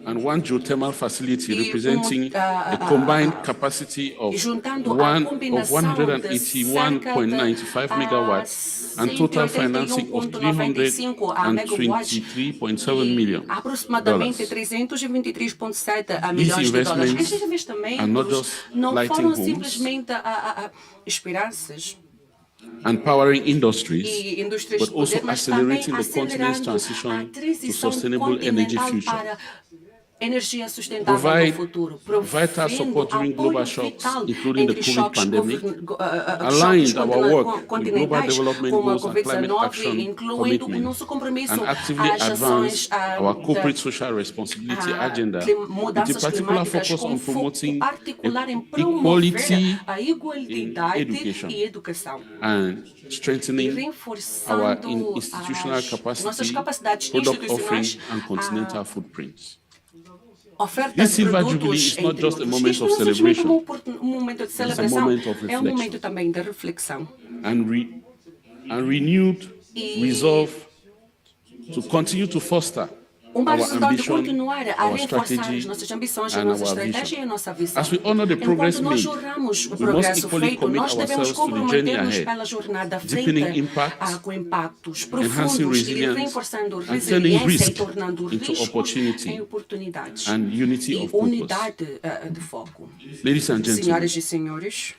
[SPEAKER 4] and one geothermal facility
[SPEAKER 2] e
[SPEAKER 4] representing a combined capacity of
[SPEAKER 2] juntando a combinação de cerca
[SPEAKER 4] 101.95 megawatts and total financing of 323.7 million.
[SPEAKER 2] Aproximadamente 323,7 milhões de dólares.
[SPEAKER 4] investments
[SPEAKER 2] Estes
[SPEAKER 4] are not
[SPEAKER 2] investimentos
[SPEAKER 4] just
[SPEAKER 2] não
[SPEAKER 4] lighting
[SPEAKER 2] foram
[SPEAKER 4] homes
[SPEAKER 2] simplesmente esperanças
[SPEAKER 4] and powering industries,
[SPEAKER 2] e indústrias
[SPEAKER 4] but
[SPEAKER 2] de
[SPEAKER 4] also
[SPEAKER 2] poder, mas também
[SPEAKER 4] accelerating the continent's
[SPEAKER 2] acelerando
[SPEAKER 4] transition
[SPEAKER 2] a
[SPEAKER 4] to
[SPEAKER 2] transição
[SPEAKER 4] sustainable energy
[SPEAKER 2] continental
[SPEAKER 4] future.
[SPEAKER 2] para energia sustentável
[SPEAKER 4] Provide
[SPEAKER 2] no futuro,
[SPEAKER 4] vital support during global
[SPEAKER 2] apoio
[SPEAKER 4] shocks,
[SPEAKER 2] vital
[SPEAKER 4] including the
[SPEAKER 2] entre
[SPEAKER 4] COVID
[SPEAKER 2] choques
[SPEAKER 4] pandemic,
[SPEAKER 2] choques
[SPEAKER 4] aligned our work with global
[SPEAKER 2] continentais
[SPEAKER 4] development
[SPEAKER 2] como a
[SPEAKER 4] goals and climate
[SPEAKER 2] Covid-19,
[SPEAKER 4] action
[SPEAKER 2] incluindo o
[SPEAKER 4] commitments,
[SPEAKER 2] nosso compromisso
[SPEAKER 4] and actively
[SPEAKER 2] às ações
[SPEAKER 4] advance our corporate social responsibility agenda with a
[SPEAKER 2] mudanças
[SPEAKER 4] particular
[SPEAKER 2] climáticas
[SPEAKER 4] focus
[SPEAKER 2] com
[SPEAKER 4] on
[SPEAKER 2] foco
[SPEAKER 4] promoting
[SPEAKER 2] particular em promover
[SPEAKER 4] equality
[SPEAKER 2] a
[SPEAKER 4] in
[SPEAKER 2] igualdade
[SPEAKER 4] education
[SPEAKER 2] e educação.
[SPEAKER 4] and
[SPEAKER 2] E
[SPEAKER 4] strengthening our
[SPEAKER 2] reforçando
[SPEAKER 4] institutional
[SPEAKER 2] as nossas
[SPEAKER 4] capacity,
[SPEAKER 2] capacidades
[SPEAKER 4] product offerings,
[SPEAKER 2] institucionais,
[SPEAKER 4] and continental footprints.
[SPEAKER 2] oferta
[SPEAKER 4] This
[SPEAKER 2] de
[SPEAKER 4] silver
[SPEAKER 2] produtos,
[SPEAKER 4] jubilee is not
[SPEAKER 2] entre
[SPEAKER 4] just a
[SPEAKER 2] outros.
[SPEAKER 4] moment
[SPEAKER 2] Isto
[SPEAKER 4] of
[SPEAKER 2] não é simplesmente
[SPEAKER 4] celebration,
[SPEAKER 2] um momento de celebração,
[SPEAKER 4] moment of
[SPEAKER 2] é um
[SPEAKER 4] reflection.
[SPEAKER 2] momento também de reflexão.
[SPEAKER 4] and renewed resolve to continue to foster
[SPEAKER 2] Uma
[SPEAKER 4] our
[SPEAKER 2] decisão de
[SPEAKER 4] ambition,
[SPEAKER 2] continuar a
[SPEAKER 4] our
[SPEAKER 2] reforçar
[SPEAKER 4] strategy,
[SPEAKER 2] as nossas ambições, a
[SPEAKER 4] and
[SPEAKER 2] nossa
[SPEAKER 4] our
[SPEAKER 2] estratégia
[SPEAKER 4] vision.
[SPEAKER 2] e a nossa visão.
[SPEAKER 4] As we honor the progress
[SPEAKER 2] Enquanto nós
[SPEAKER 4] made,
[SPEAKER 2] honramos o
[SPEAKER 4] we must
[SPEAKER 2] progresso
[SPEAKER 4] equally
[SPEAKER 2] feito,
[SPEAKER 4] commit
[SPEAKER 2] nós devemos
[SPEAKER 4] ourselves to the journey
[SPEAKER 2] comprometer-nos
[SPEAKER 4] ahead,
[SPEAKER 2] pela jornada à
[SPEAKER 4] deepening
[SPEAKER 2] frente,
[SPEAKER 4] impact,
[SPEAKER 2] com impactos
[SPEAKER 4] enhancing
[SPEAKER 2] profundos e
[SPEAKER 4] resilience,
[SPEAKER 2] reforçando
[SPEAKER 4] and turning
[SPEAKER 2] resiliência e
[SPEAKER 4] risk
[SPEAKER 2] tornando
[SPEAKER 4] into
[SPEAKER 2] riscos
[SPEAKER 4] opportunity
[SPEAKER 2] em oportunidades
[SPEAKER 4] and unity
[SPEAKER 2] e
[SPEAKER 4] of purpose.
[SPEAKER 2] unidade de foco.
[SPEAKER 4] Ladies and gentlemen,
[SPEAKER 2] Senhoras e senhores,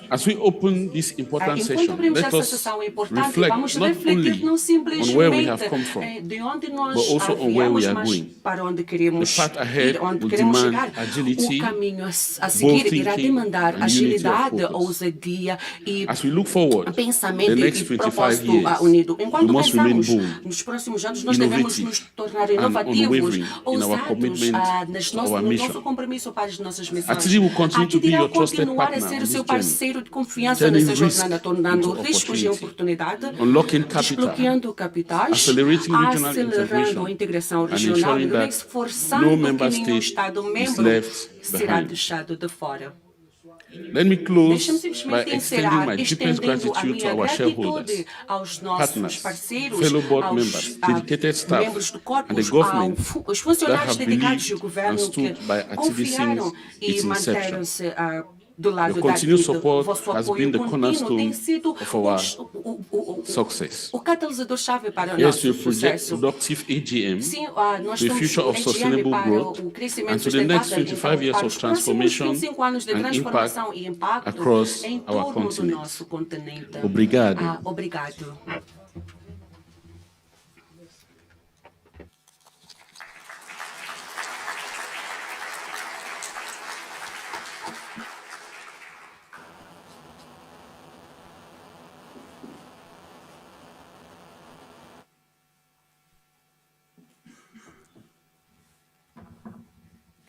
[SPEAKER 4] as we open this important
[SPEAKER 2] enquanto
[SPEAKER 4] session,
[SPEAKER 2] abrimos
[SPEAKER 4] let
[SPEAKER 2] essa
[SPEAKER 4] us
[SPEAKER 2] sessão importante,
[SPEAKER 4] reflect
[SPEAKER 2] vamos
[SPEAKER 4] not
[SPEAKER 2] refletir
[SPEAKER 4] only
[SPEAKER 2] não
[SPEAKER 4] on where we have
[SPEAKER 2] simplesmente
[SPEAKER 4] come from,
[SPEAKER 2] de onde nós
[SPEAKER 4] but also on where
[SPEAKER 2] viemos,
[SPEAKER 4] we are
[SPEAKER 2] mas
[SPEAKER 4] going.
[SPEAKER 2] para onde queremos
[SPEAKER 4] The path ahead
[SPEAKER 2] ir, onde
[SPEAKER 4] will
[SPEAKER 2] queremos
[SPEAKER 4] demand
[SPEAKER 2] chegar.
[SPEAKER 4] agility,
[SPEAKER 2] O caminho a seguir
[SPEAKER 4] bold
[SPEAKER 2] irá
[SPEAKER 4] thinking,
[SPEAKER 2] demandar
[SPEAKER 4] and unity of
[SPEAKER 2] agilidade,
[SPEAKER 4] purpose.
[SPEAKER 2] ousadia e
[SPEAKER 4] As we look forward to
[SPEAKER 2] pensamento
[SPEAKER 4] the next
[SPEAKER 2] e
[SPEAKER 4] 25
[SPEAKER 2] propósito
[SPEAKER 4] years,
[SPEAKER 2] unido.
[SPEAKER 4] we
[SPEAKER 2] Enquanto
[SPEAKER 4] must remain
[SPEAKER 2] pensamos
[SPEAKER 4] bold,
[SPEAKER 2] nos próximos anos, nós devemos
[SPEAKER 4] innovative,
[SPEAKER 2] nos tornar
[SPEAKER 4] and
[SPEAKER 2] inovativos,
[SPEAKER 4] unwavering in our
[SPEAKER 2] ousados
[SPEAKER 4] commitment to our
[SPEAKER 2] no
[SPEAKER 4] mission.
[SPEAKER 2] nosso compromisso para as nossas missões.
[SPEAKER 4] ATIDI will continue to be
[SPEAKER 2] irá
[SPEAKER 4] your trusted
[SPEAKER 2] continuar a
[SPEAKER 4] partner
[SPEAKER 2] ser
[SPEAKER 4] on
[SPEAKER 2] o seu
[SPEAKER 4] this journey,
[SPEAKER 2] parceiro de confiança
[SPEAKER 4] turning
[SPEAKER 2] nessa
[SPEAKER 4] risk
[SPEAKER 2] jornada, tornando
[SPEAKER 4] into
[SPEAKER 2] riscos em
[SPEAKER 4] opportunity,
[SPEAKER 2] oportunidade,
[SPEAKER 4] unlocking capital,
[SPEAKER 2] desbloqueando capitais,
[SPEAKER 4] accelerating regional
[SPEAKER 2] acelerando
[SPEAKER 4] integration,
[SPEAKER 2] a integração
[SPEAKER 4] and
[SPEAKER 2] regional e
[SPEAKER 4] ensuring that
[SPEAKER 2] reforçando
[SPEAKER 4] no
[SPEAKER 2] que
[SPEAKER 4] member
[SPEAKER 2] nenhum
[SPEAKER 4] state
[SPEAKER 2] Estado
[SPEAKER 4] is
[SPEAKER 2] membro
[SPEAKER 4] left
[SPEAKER 2] será
[SPEAKER 4] behind.
[SPEAKER 2] deixado de fora.
[SPEAKER 4] Let me close
[SPEAKER 2] Deixa-me
[SPEAKER 4] by
[SPEAKER 2] simplesmente
[SPEAKER 4] extending
[SPEAKER 2] encerrar
[SPEAKER 4] my deepest
[SPEAKER 2] estendendo a
[SPEAKER 4] gratitude to
[SPEAKER 2] minha
[SPEAKER 4] our
[SPEAKER 2] gratitude
[SPEAKER 4] shareholders,
[SPEAKER 2] aos nossos
[SPEAKER 4] partners,
[SPEAKER 2] parceiros,
[SPEAKER 4] fellow board
[SPEAKER 2] aos
[SPEAKER 4] members, dedicated staff,
[SPEAKER 2] membros do
[SPEAKER 4] and the
[SPEAKER 2] corpus,
[SPEAKER 4] government
[SPEAKER 2] aos
[SPEAKER 4] that
[SPEAKER 2] funcionários
[SPEAKER 4] have
[SPEAKER 2] dedicados e o
[SPEAKER 4] believed and
[SPEAKER 2] governo que
[SPEAKER 4] stood by ATIDI
[SPEAKER 2] confiaram
[SPEAKER 4] since
[SPEAKER 2] e
[SPEAKER 4] its inception.
[SPEAKER 2] manteram-se do lado
[SPEAKER 4] Your
[SPEAKER 2] da
[SPEAKER 4] continued
[SPEAKER 2] ATIDI.
[SPEAKER 4] support
[SPEAKER 2] Vosso
[SPEAKER 4] has
[SPEAKER 2] apoio
[SPEAKER 4] been the
[SPEAKER 2] contínuo tem
[SPEAKER 4] cornerstone
[SPEAKER 2] sido
[SPEAKER 4] of our
[SPEAKER 2] o
[SPEAKER 4] success.
[SPEAKER 2] catalisador-chave para o
[SPEAKER 4] Yes,
[SPEAKER 2] nosso
[SPEAKER 4] we project
[SPEAKER 2] sucesso.
[SPEAKER 4] productive AGM
[SPEAKER 2] Sim, nós
[SPEAKER 4] to the
[SPEAKER 2] estamos
[SPEAKER 4] future of
[SPEAKER 2] AGM
[SPEAKER 4] sustainable
[SPEAKER 2] para
[SPEAKER 4] growth
[SPEAKER 2] o crescimento
[SPEAKER 4] and to the next
[SPEAKER 2] sustentável,
[SPEAKER 4] 25 years
[SPEAKER 2] para
[SPEAKER 4] of
[SPEAKER 2] os próximos
[SPEAKER 4] transformation
[SPEAKER 2] 25 anos de
[SPEAKER 4] and
[SPEAKER 2] transformação
[SPEAKER 4] impact
[SPEAKER 2] e impacto
[SPEAKER 4] across
[SPEAKER 2] em
[SPEAKER 4] our
[SPEAKER 2] torno do
[SPEAKER 4] continent.
[SPEAKER 2] nosso continente.
[SPEAKER 4] Obrigado.
[SPEAKER 2] Obrigado.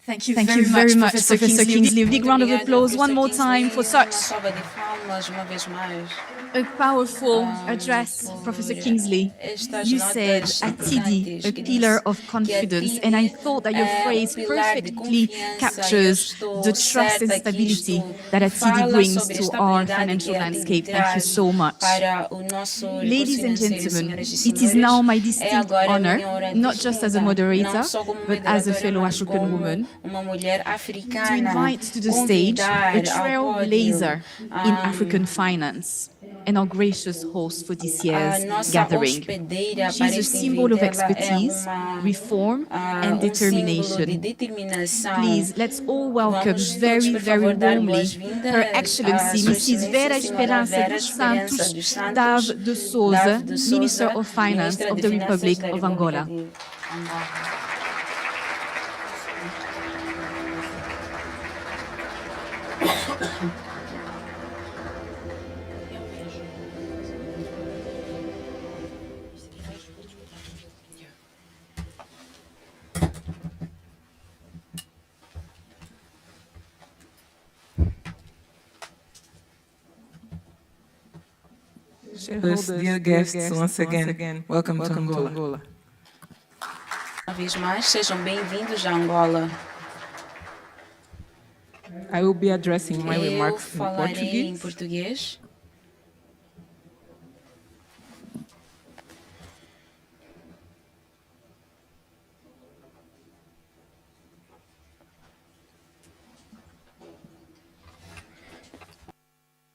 [SPEAKER 1] Thank you very much, Professor Kingsley. A big round of applause one more time for such
[SPEAKER 6] salva de palmas uma vez mais.
[SPEAKER 1] a powerful address, Professor Kingsley. You said ATIDI, a pillar of confidence, and I thought that your phrase perfectly captures the trust and stability that ATIDI brings to our financial landscape. Thank you so much. Ladies and gentlemen, it is now my distinct honor, not just as a moderator, but as a fellow African woman, to invite to the stage a trailblazer in African finance and our gracious host for this year's gathering. She's a symbol of expertise, reform, and determination. Please, let's all welcome very, very warmly Her Excellency Mrs. Vera Esperança dos Santos Dave de Souza, Minister of Finance of the Republic of Angola.
[SPEAKER 7] Dear guests, once again, welcome to Angola.
[SPEAKER 6] Uma vez mais, sejam bem-vindos a Angola.
[SPEAKER 7] I will be addressing my
[SPEAKER 6] Eu
[SPEAKER 7] remarks in
[SPEAKER 6] falarei em
[SPEAKER 7] Portuguese.
[SPEAKER 6] português.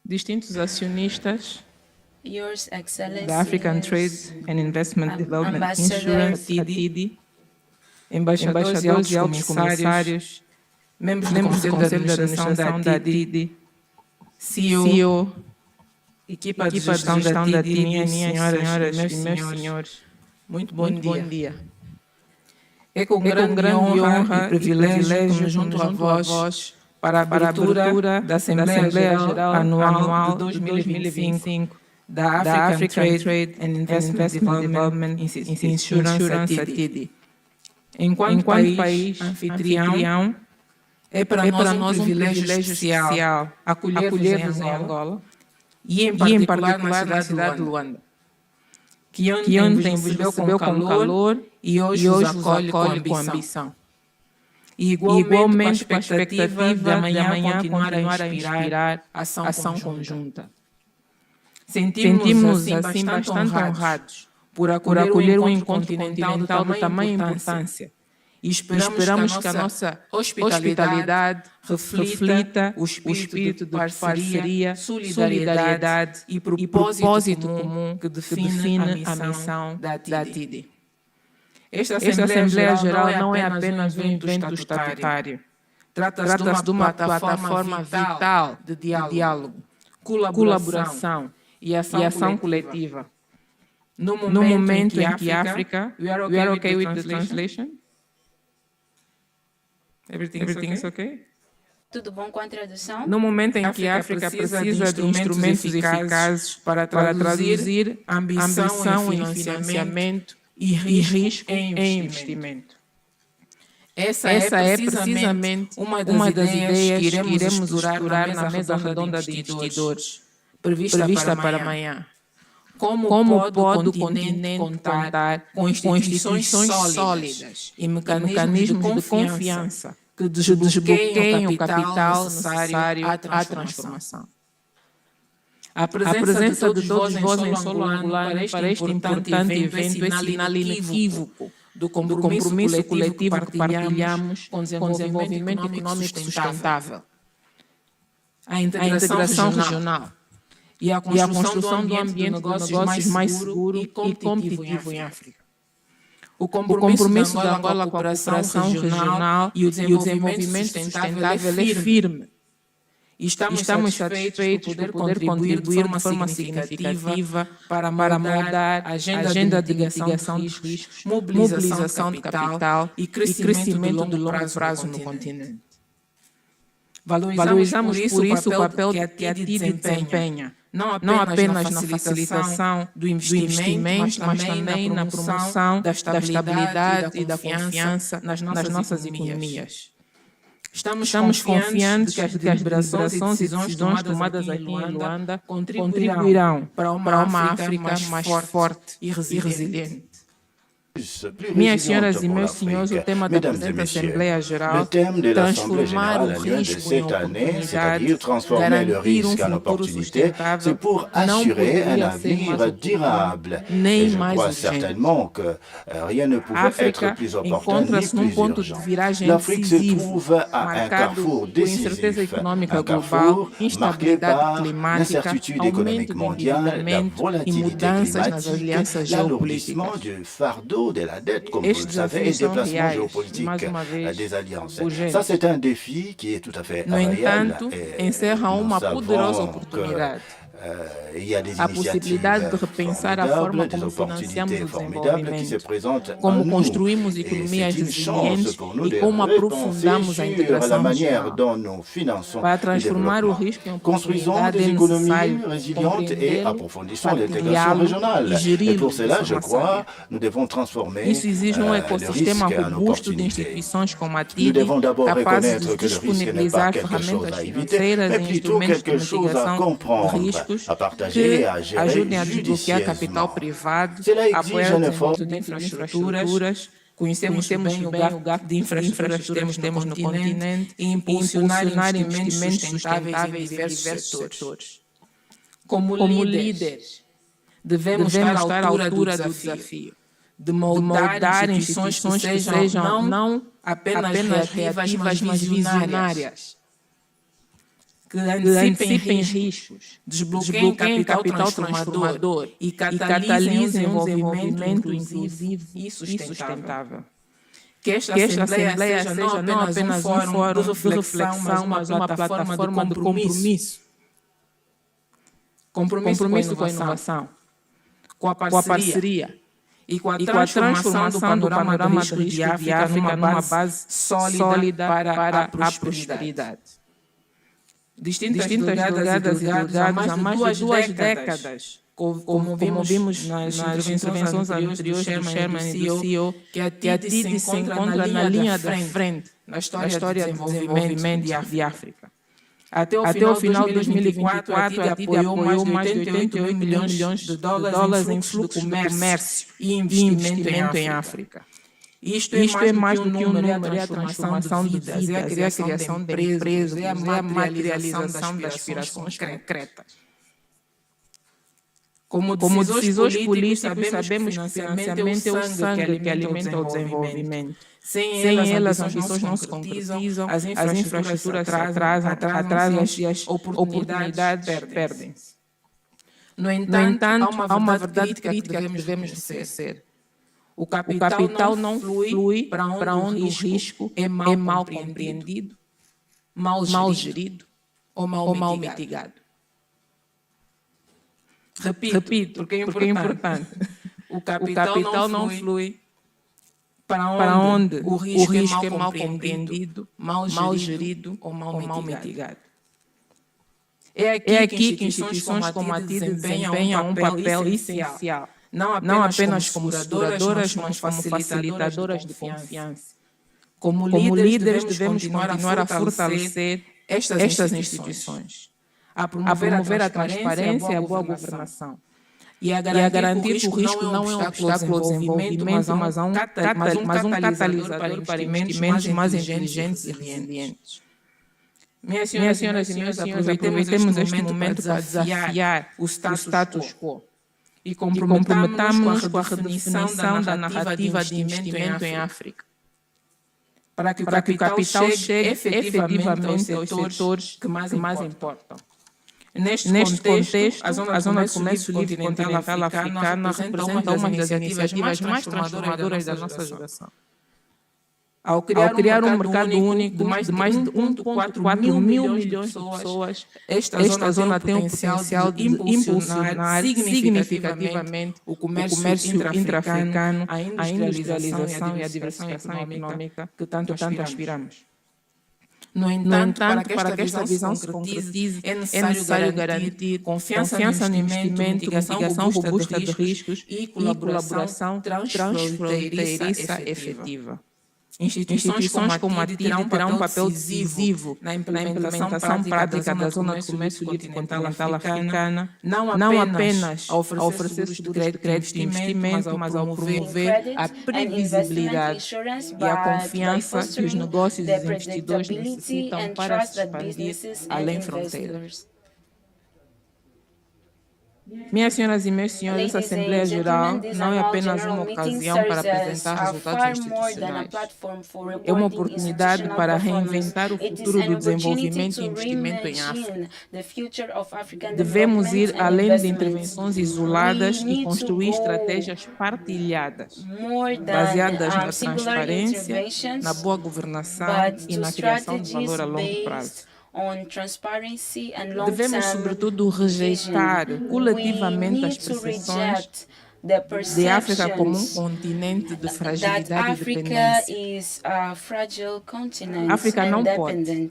[SPEAKER 7] Distintos acionistas
[SPEAKER 6] Yours Excellency,
[SPEAKER 7] da African Trade and Investment Development Insurance, ATIDI, embaixadores e altos comissários, membros do Conselho de Administração da ATIDI, CEO, equipa de gestão da ATIDI, minhas senhoras e meus senhores, muito bom dia. É com grande honra e privilégio que me junto a vós para a abertura da Assembleia Geral Anual de 2025 da African Trade and Investment Development Insurance ATIDI. Enquanto país anfitrião, é para nós um privilégio especial acolher-vos em Angola e em particular na cidade de Luanda, que ontem vos recebeu com calor e hoje vos acolhe com ambição. E igualmente com a expectativa de amanhã continuar a inspirar ação conjunta. Sentimos-nos assim bastante honrados por acolher um encontro continental de tamanha importância e esperamos que a nossa hospitalidade reflita o espírito de parceria, solidariedade e propósito comum que define a missão da ATIDI. Esta Assembleia Geral não é apenas um evento estatutário. Trata-se de uma plataforma vital de diálogo, colaboração e ação coletiva. No momento em que a África... We are okay with the translation? Everything is okay?
[SPEAKER 6] Tudo bom com a tradução?
[SPEAKER 7] No momento em que a África precisa de instrumentos eficazes para traduzir ambição em financiamento e risco em investimento. Essa é precisamente uma das ideias que iremos explorar na mesa redonda de investidores, prevista para amanhã. Como pode o continente contar com instituições sólidas e mecanismos de confiança que desbloqueiem o capital necessário à transformação? A presença de todos vós em solo angolano para este importante evento é sinal inequívoco do compromisso coletivo que partilhamos com o desenvolvimento econômico sustentável. a integração regional e a construção do ambiente de negócios mais seguro e competitivo em África. O compromisso da Angola com a cooperação regional e o desenvolvimento sustentável é firme. E estamos satisfeitos por poder contribuir de forma significativa para moldar a agenda de mitigação de riscos, mobilização de capital e crescimento de longo prazo no continente. Valorizamos por isso o papel que a ATIDI desempenha, não apenas na facilitação do investimento, mas também na promoção da estabilidade e da confiança nas nossas economias. Estamos confiantes de que as deliberações e decisões tomadas aqui em Luanda contribuirão para uma África mais forte e resiliente. Minhas senhoras e meus senhores, o tema da presente Assembleia Geral, transformar o risco em oportunidade, garantir um futuro sustentável, não poderia ser mais oportuno, nem mais urgente. A África encontra-se num ponto de viragem decisivo, marcado por incerteza econômica global, instabilidade climática, aumento do endividamento e mudanças nas alianças geopolíticas.
[SPEAKER 8] De la dette, comme vous le savez, et déplacement géopolitique des alliances. Ça, c'est un défi qui est tout à fait réel.
[SPEAKER 7] Encerra uma poderosa oportunidade. A possibilidade de repensar a forma como financiamos o desenvolvimento, como construímos economias resilientes e como aprofundamos a integração regional. Para transformar o risco em oportunidade é necessário compreendê-lo, partilhá-lo e geri-lo de forma sábia. Isso exige um ecossistema robusto de instituições como a ATIDI, capazes de disponibilizar ferramentas financeiras e instrumentos de mitigação de riscos que ajudem a desbloquear capital privado, apoiar o desenvolvimento de infraestruturas, conhecemos bem o gap de infraestruturas que temos no continente e impulsionar investimentos sustentáveis em diversos setores. Como líderes, devemos estar à altura do desafio de moldar instituições que sejam não apenas reativas, mas visionárias, que antecipem riscos, desbloqueiem capital transformador e catalisem um desenvolvimento inclusivo e sustentável. Que esta Assembleia seja não apenas um fórum de reflexão, mas uma plataforma de compromisso. Compromisso com a inovação, com a parceria e com a transformação do panorama de risco de África numa base sólida para a prosperidade. Distintas delegadas e delegados há mais de duas décadas, como vimos nas intervenções anteriores do Chairman e do CEO, que a ATIDI se encontra na linha da frente na história do desenvolvimento de África. Até o final de 2024, a ATIDI apoiou mais de 88 milhões de dólares em fluxo de comércio e investimento em África. Isto é mais do que um número, é a transformação de vidas, é a criação de empresas, é a materialização das aspirações concretas. Como decisores políticos, sabemos que o financiamento é o sangue que alimenta o desenvolvimento. Sem elas, as ambições não se concretizam, as infraestruturas atrasam e as oportunidades perdem-se. No entanto, há uma verdade crítica que devemos reconhecer. O capital não flui para onde o risco é mal compreendido, mal gerido ou mal mitigado. Repito, porque é importante. O capital não flui para onde o risco é mal compreendido, mal gerido ou mal mitigado. É aqui que instituições como a ATIDI desempenham um papel essencial. Não apenas como seguradoras, mas como facilitadoras de confiança. Como líderes, devemos continuar a fortalecer estas instituições, a promover a transparência e a boa governação, e a garantir que o risco não é um obstáculo ao desenvolvimento, mas um catalisador para investimentos mais inteligentes e resilientes. Minhas senhoras e meus senhores, aproveitemos este momento para desafiar o status quo e comprometamos-nos com a redefinição da narrativa de investimento em África. para que o capital chegue efetivamente aos setores que mais importam. Neste contexto, a Zona de Comércio Livre Continental Africana representa uma das iniciativas mais transformadoras da nossa geração. Ao criar um mercado único de mais de 1,4 mil milhões de pessoas, esta zona tem o potencial de impulsionar significativamente o comércio intra-africano, a industrialização e a diversificação econômica que tanto aspiramos. No entanto, para que esta visão se concretize, é necessário garantir confiança no investimento, mitigação robusta de riscos e colaboração transfronteiriça efetiva. Instituições como a ATIDI terão um papel decisivo na implementação prática da Zona de Comércio Livre Continental Africana, não apenas a oferecer seguros de crédito e investimento, mas ao promover a previsibilidade e a confiança que os negócios e os investidores necessitam para se expandir além fronteiras. Minhas senhoras e meus senhores, essa Assembleia Geral não é apenas uma ocasião para apresentar resultados institucionais. É uma oportunidade para reinventar o futuro do desenvolvimento e investimento em África. Devemos ir além de intervenções isoladas e construir estratégias partilhadas, baseadas na transparência, na boa governação e na criação de valor a longo prazo. Devemos, sobretudo, rejeitar coletivamente as percepções de África como um continente de fragilidade e dependência. África não pode,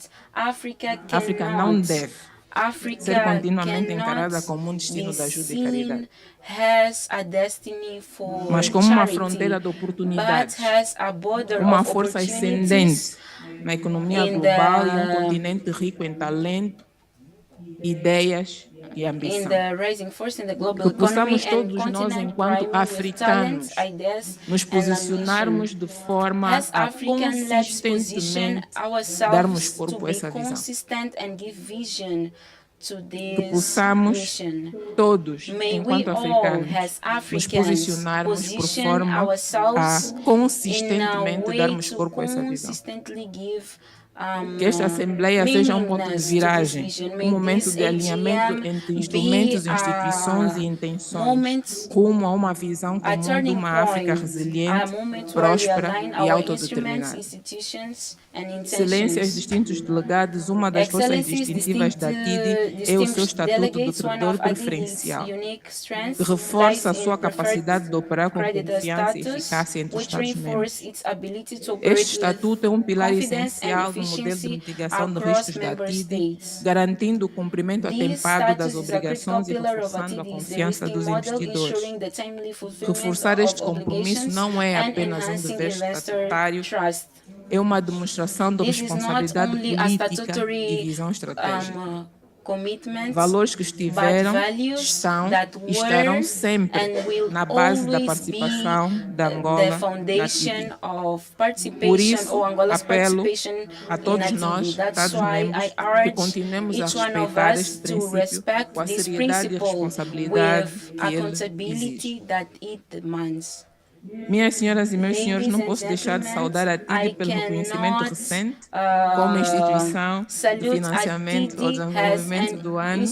[SPEAKER 7] África não deve ser continuamente encarada como um destino de ajuda e caridade, mas como uma fronteira de oportunidades, uma força ascendente na economia global e um continente rico em talento, ideias e ambição. Que possamos todos nós, enquanto africanos, nos posicionarmos de forma a consistentemente darmos corpo a essa visão. Que possamos todos, enquanto africanos, nos posicionarmos por forma a consistentemente darmos corpo a essa visão. Que esta Assembleia seja um ponto de viragem, um momento de alinhamento entre instrumentos, instituições e intenções, rumo a uma visão comum de uma África resiliente, próspera e autodeterminada. Excelências, distintos delegados, uma das forças distintivas da ATIDI é o seu estatuto de credor preferencial, que reforça a sua capacidade de operar com confiança e eficácia entre os Estados-membros. Este estatuto é um pilar essencial do modelo de mitigação de riscos da ATIDI, garantindo o cumprimento atempado das obrigações e reforçando a confiança dos investidores. Reforçar este compromisso não é apenas um dever estatutário, é uma demonstração de responsabilidade política e visão estratégica. Valores que estiveram, estão e estarão sempre na base da participação da Angola na ATIDI. Por isso, apelo a todos nós, Estados-membros, que continuemos a respeitar este princípio com a seriedade e a responsabilidade que ele exige. Minhas senhoras e meus senhores, não posso deixar de saudar a ATIDI pelo reconhecimento recente como instituição de financiamento ao desenvolvimento do ano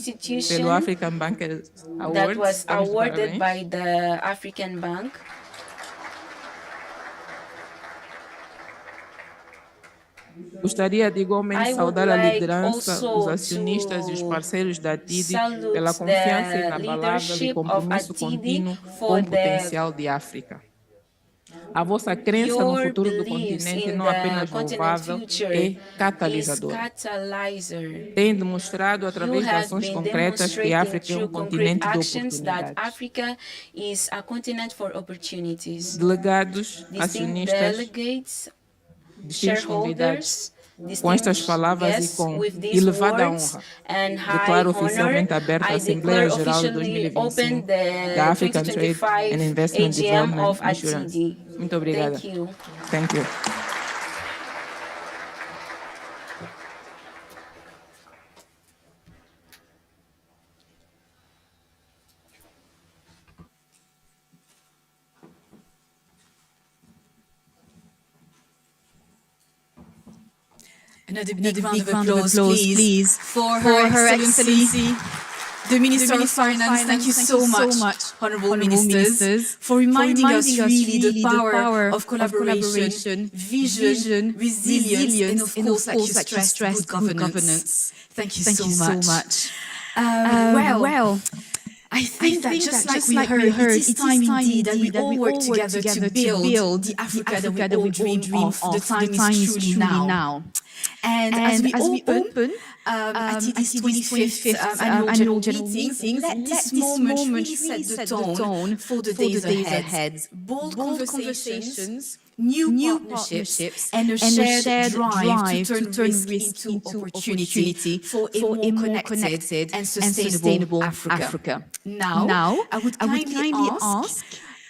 [SPEAKER 7] pelo African Bankers Awards. Estamos de parabéns. Gostaria de igualmente saudar a liderança, os acionistas e os parceiros da ATIDI pela confiança inabalável e compromisso contínuo com o potencial de África. A vossa crença no futuro do continente não apenas louvável, é catalisadora. Tem demonstrado através de ações concretas que a África é um continente de oportunidades. Delegados, acionistas, distintos convidados, com estas palavras e com elevada honra, declaro oficialmente aberta a Assembleia Geral de 2025 da African Trade and Investment Development Insurance. Muito obrigada. Thank you.
[SPEAKER 1] Another big round of applause, please, for Her Excellency, the Minister of Finance. Thank you so much, Honourable Ministers, for reminding us really the power of collaboration, vision, resilience, and of course, like you stressed, good governance. Thank you so much. Well, I think that just like we heard, it is time indeed that we all work together to build the Africa that we all dream of. The time is truly now. And as we open ATIDI's 25th annual general meeting, let this moment really set the tone for the days ahead. Bold conversations, new partnerships, and a shared drive to turn risk into opportunity for a more connected and sustainable Africa. Now, I would kindly ask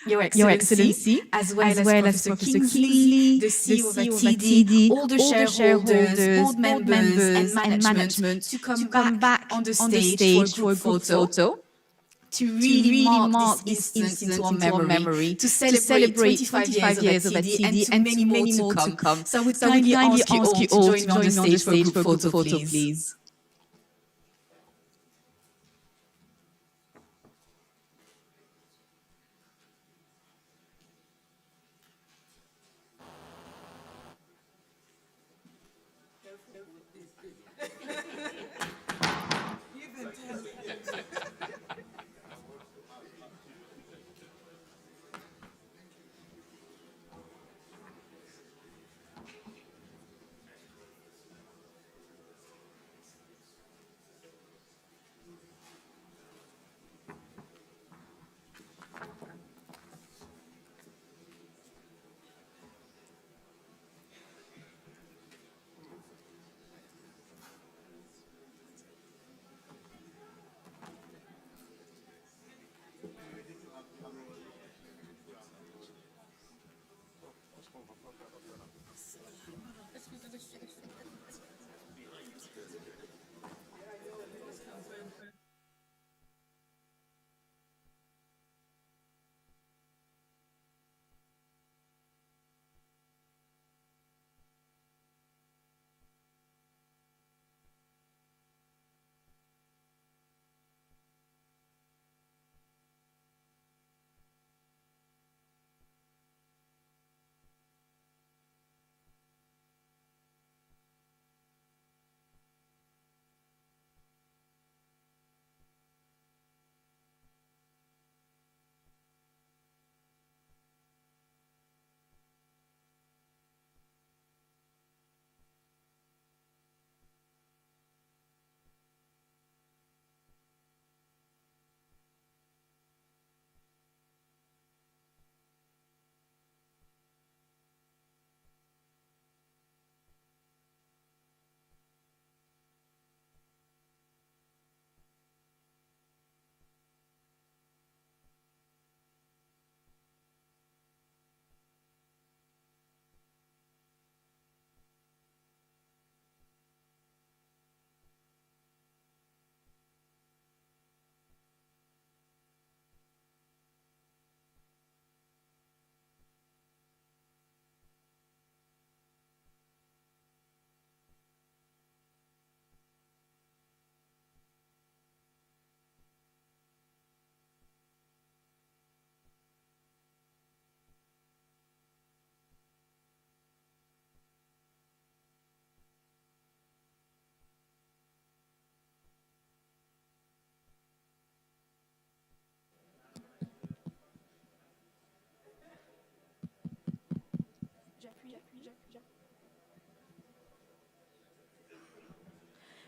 [SPEAKER 1] Your Excellency, as well as Professor Kingsley, the CEO of ATIDI, all the shareholders, board members, and management to come back on the stage for a group photo to really mark this incident into our memory, to celebrate 25 years of ATIDI and many more to come. So I would kindly ask you all to join me on the stage for a group photo, please.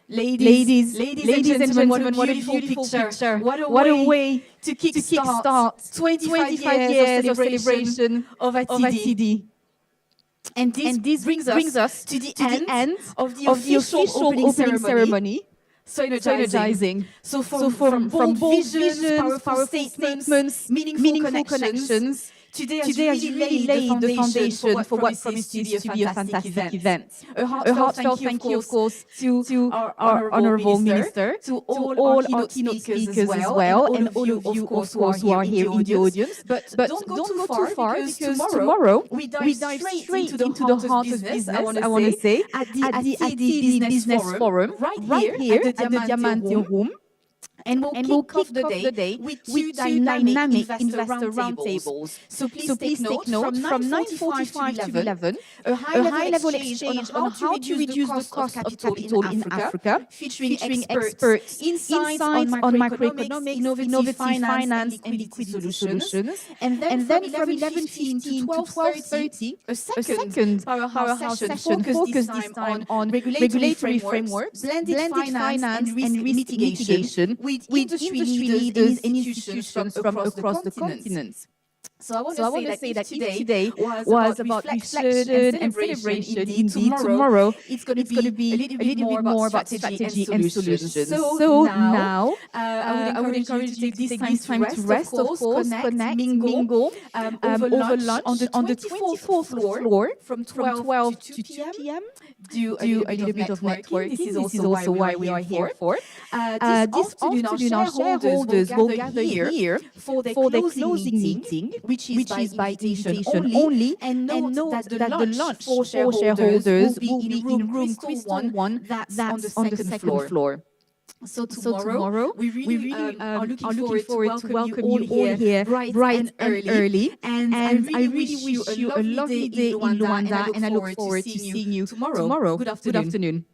[SPEAKER 1] Ladies and gentlemen, what a beautiful picture. What a way to kickstart 25 years of celebration of ATIDI. And this brings us to the end of the official opening ceremony. So energizing. So from bold visions, powerful statements, meaningful connections,
[SPEAKER 9] Today has really laid the foundation for what promises to be a fantastic event. A heartfelt thank you, of course, to our Honourable Minister, to all our keynote speakers as well, and all of you, of course, who are here in the audience. But don't go too far, because tomorrow we dive straight into the heart of business, I want to say, at the ATIDI Business Forum, right here at the Diamante Room. And we'll kick off the day with two dynamic investor roundtables. So please take note, from 9:45 to 11, a high-level exchange on how to reduce the cost of capital in Africa, featuring experts, insights on macroeconomics, innovative finance, and liquidity solutions. And then from 11:15 to 12:30, a second powerhouse session focused this time on regulatory frameworks, blended finance, and risk mitigation, with industry leaders and institutions from across the continent. So I want to say that today was about reflection and celebration. Indeed, tomorrow it's going to be a little bit more about strategy and solutions. So now I would encourage you to take this time to rest, of course, connect, mingle over lunch on the 24th floor from 12 to 2 p.m. Do a little bit of networking. This is also why we are here for. This afternoon, our shareholders will gather here for their closing meeting, which is by invitation only, and note that the lunch for shareholders will be in room Crystal 1, that's on the second floor. So tomorrow we really are looking forward to welcome you all here bright and early. And I really wish you a lovely day in Luanda, and I look forward to seeing you tomorrow. Good afternoon.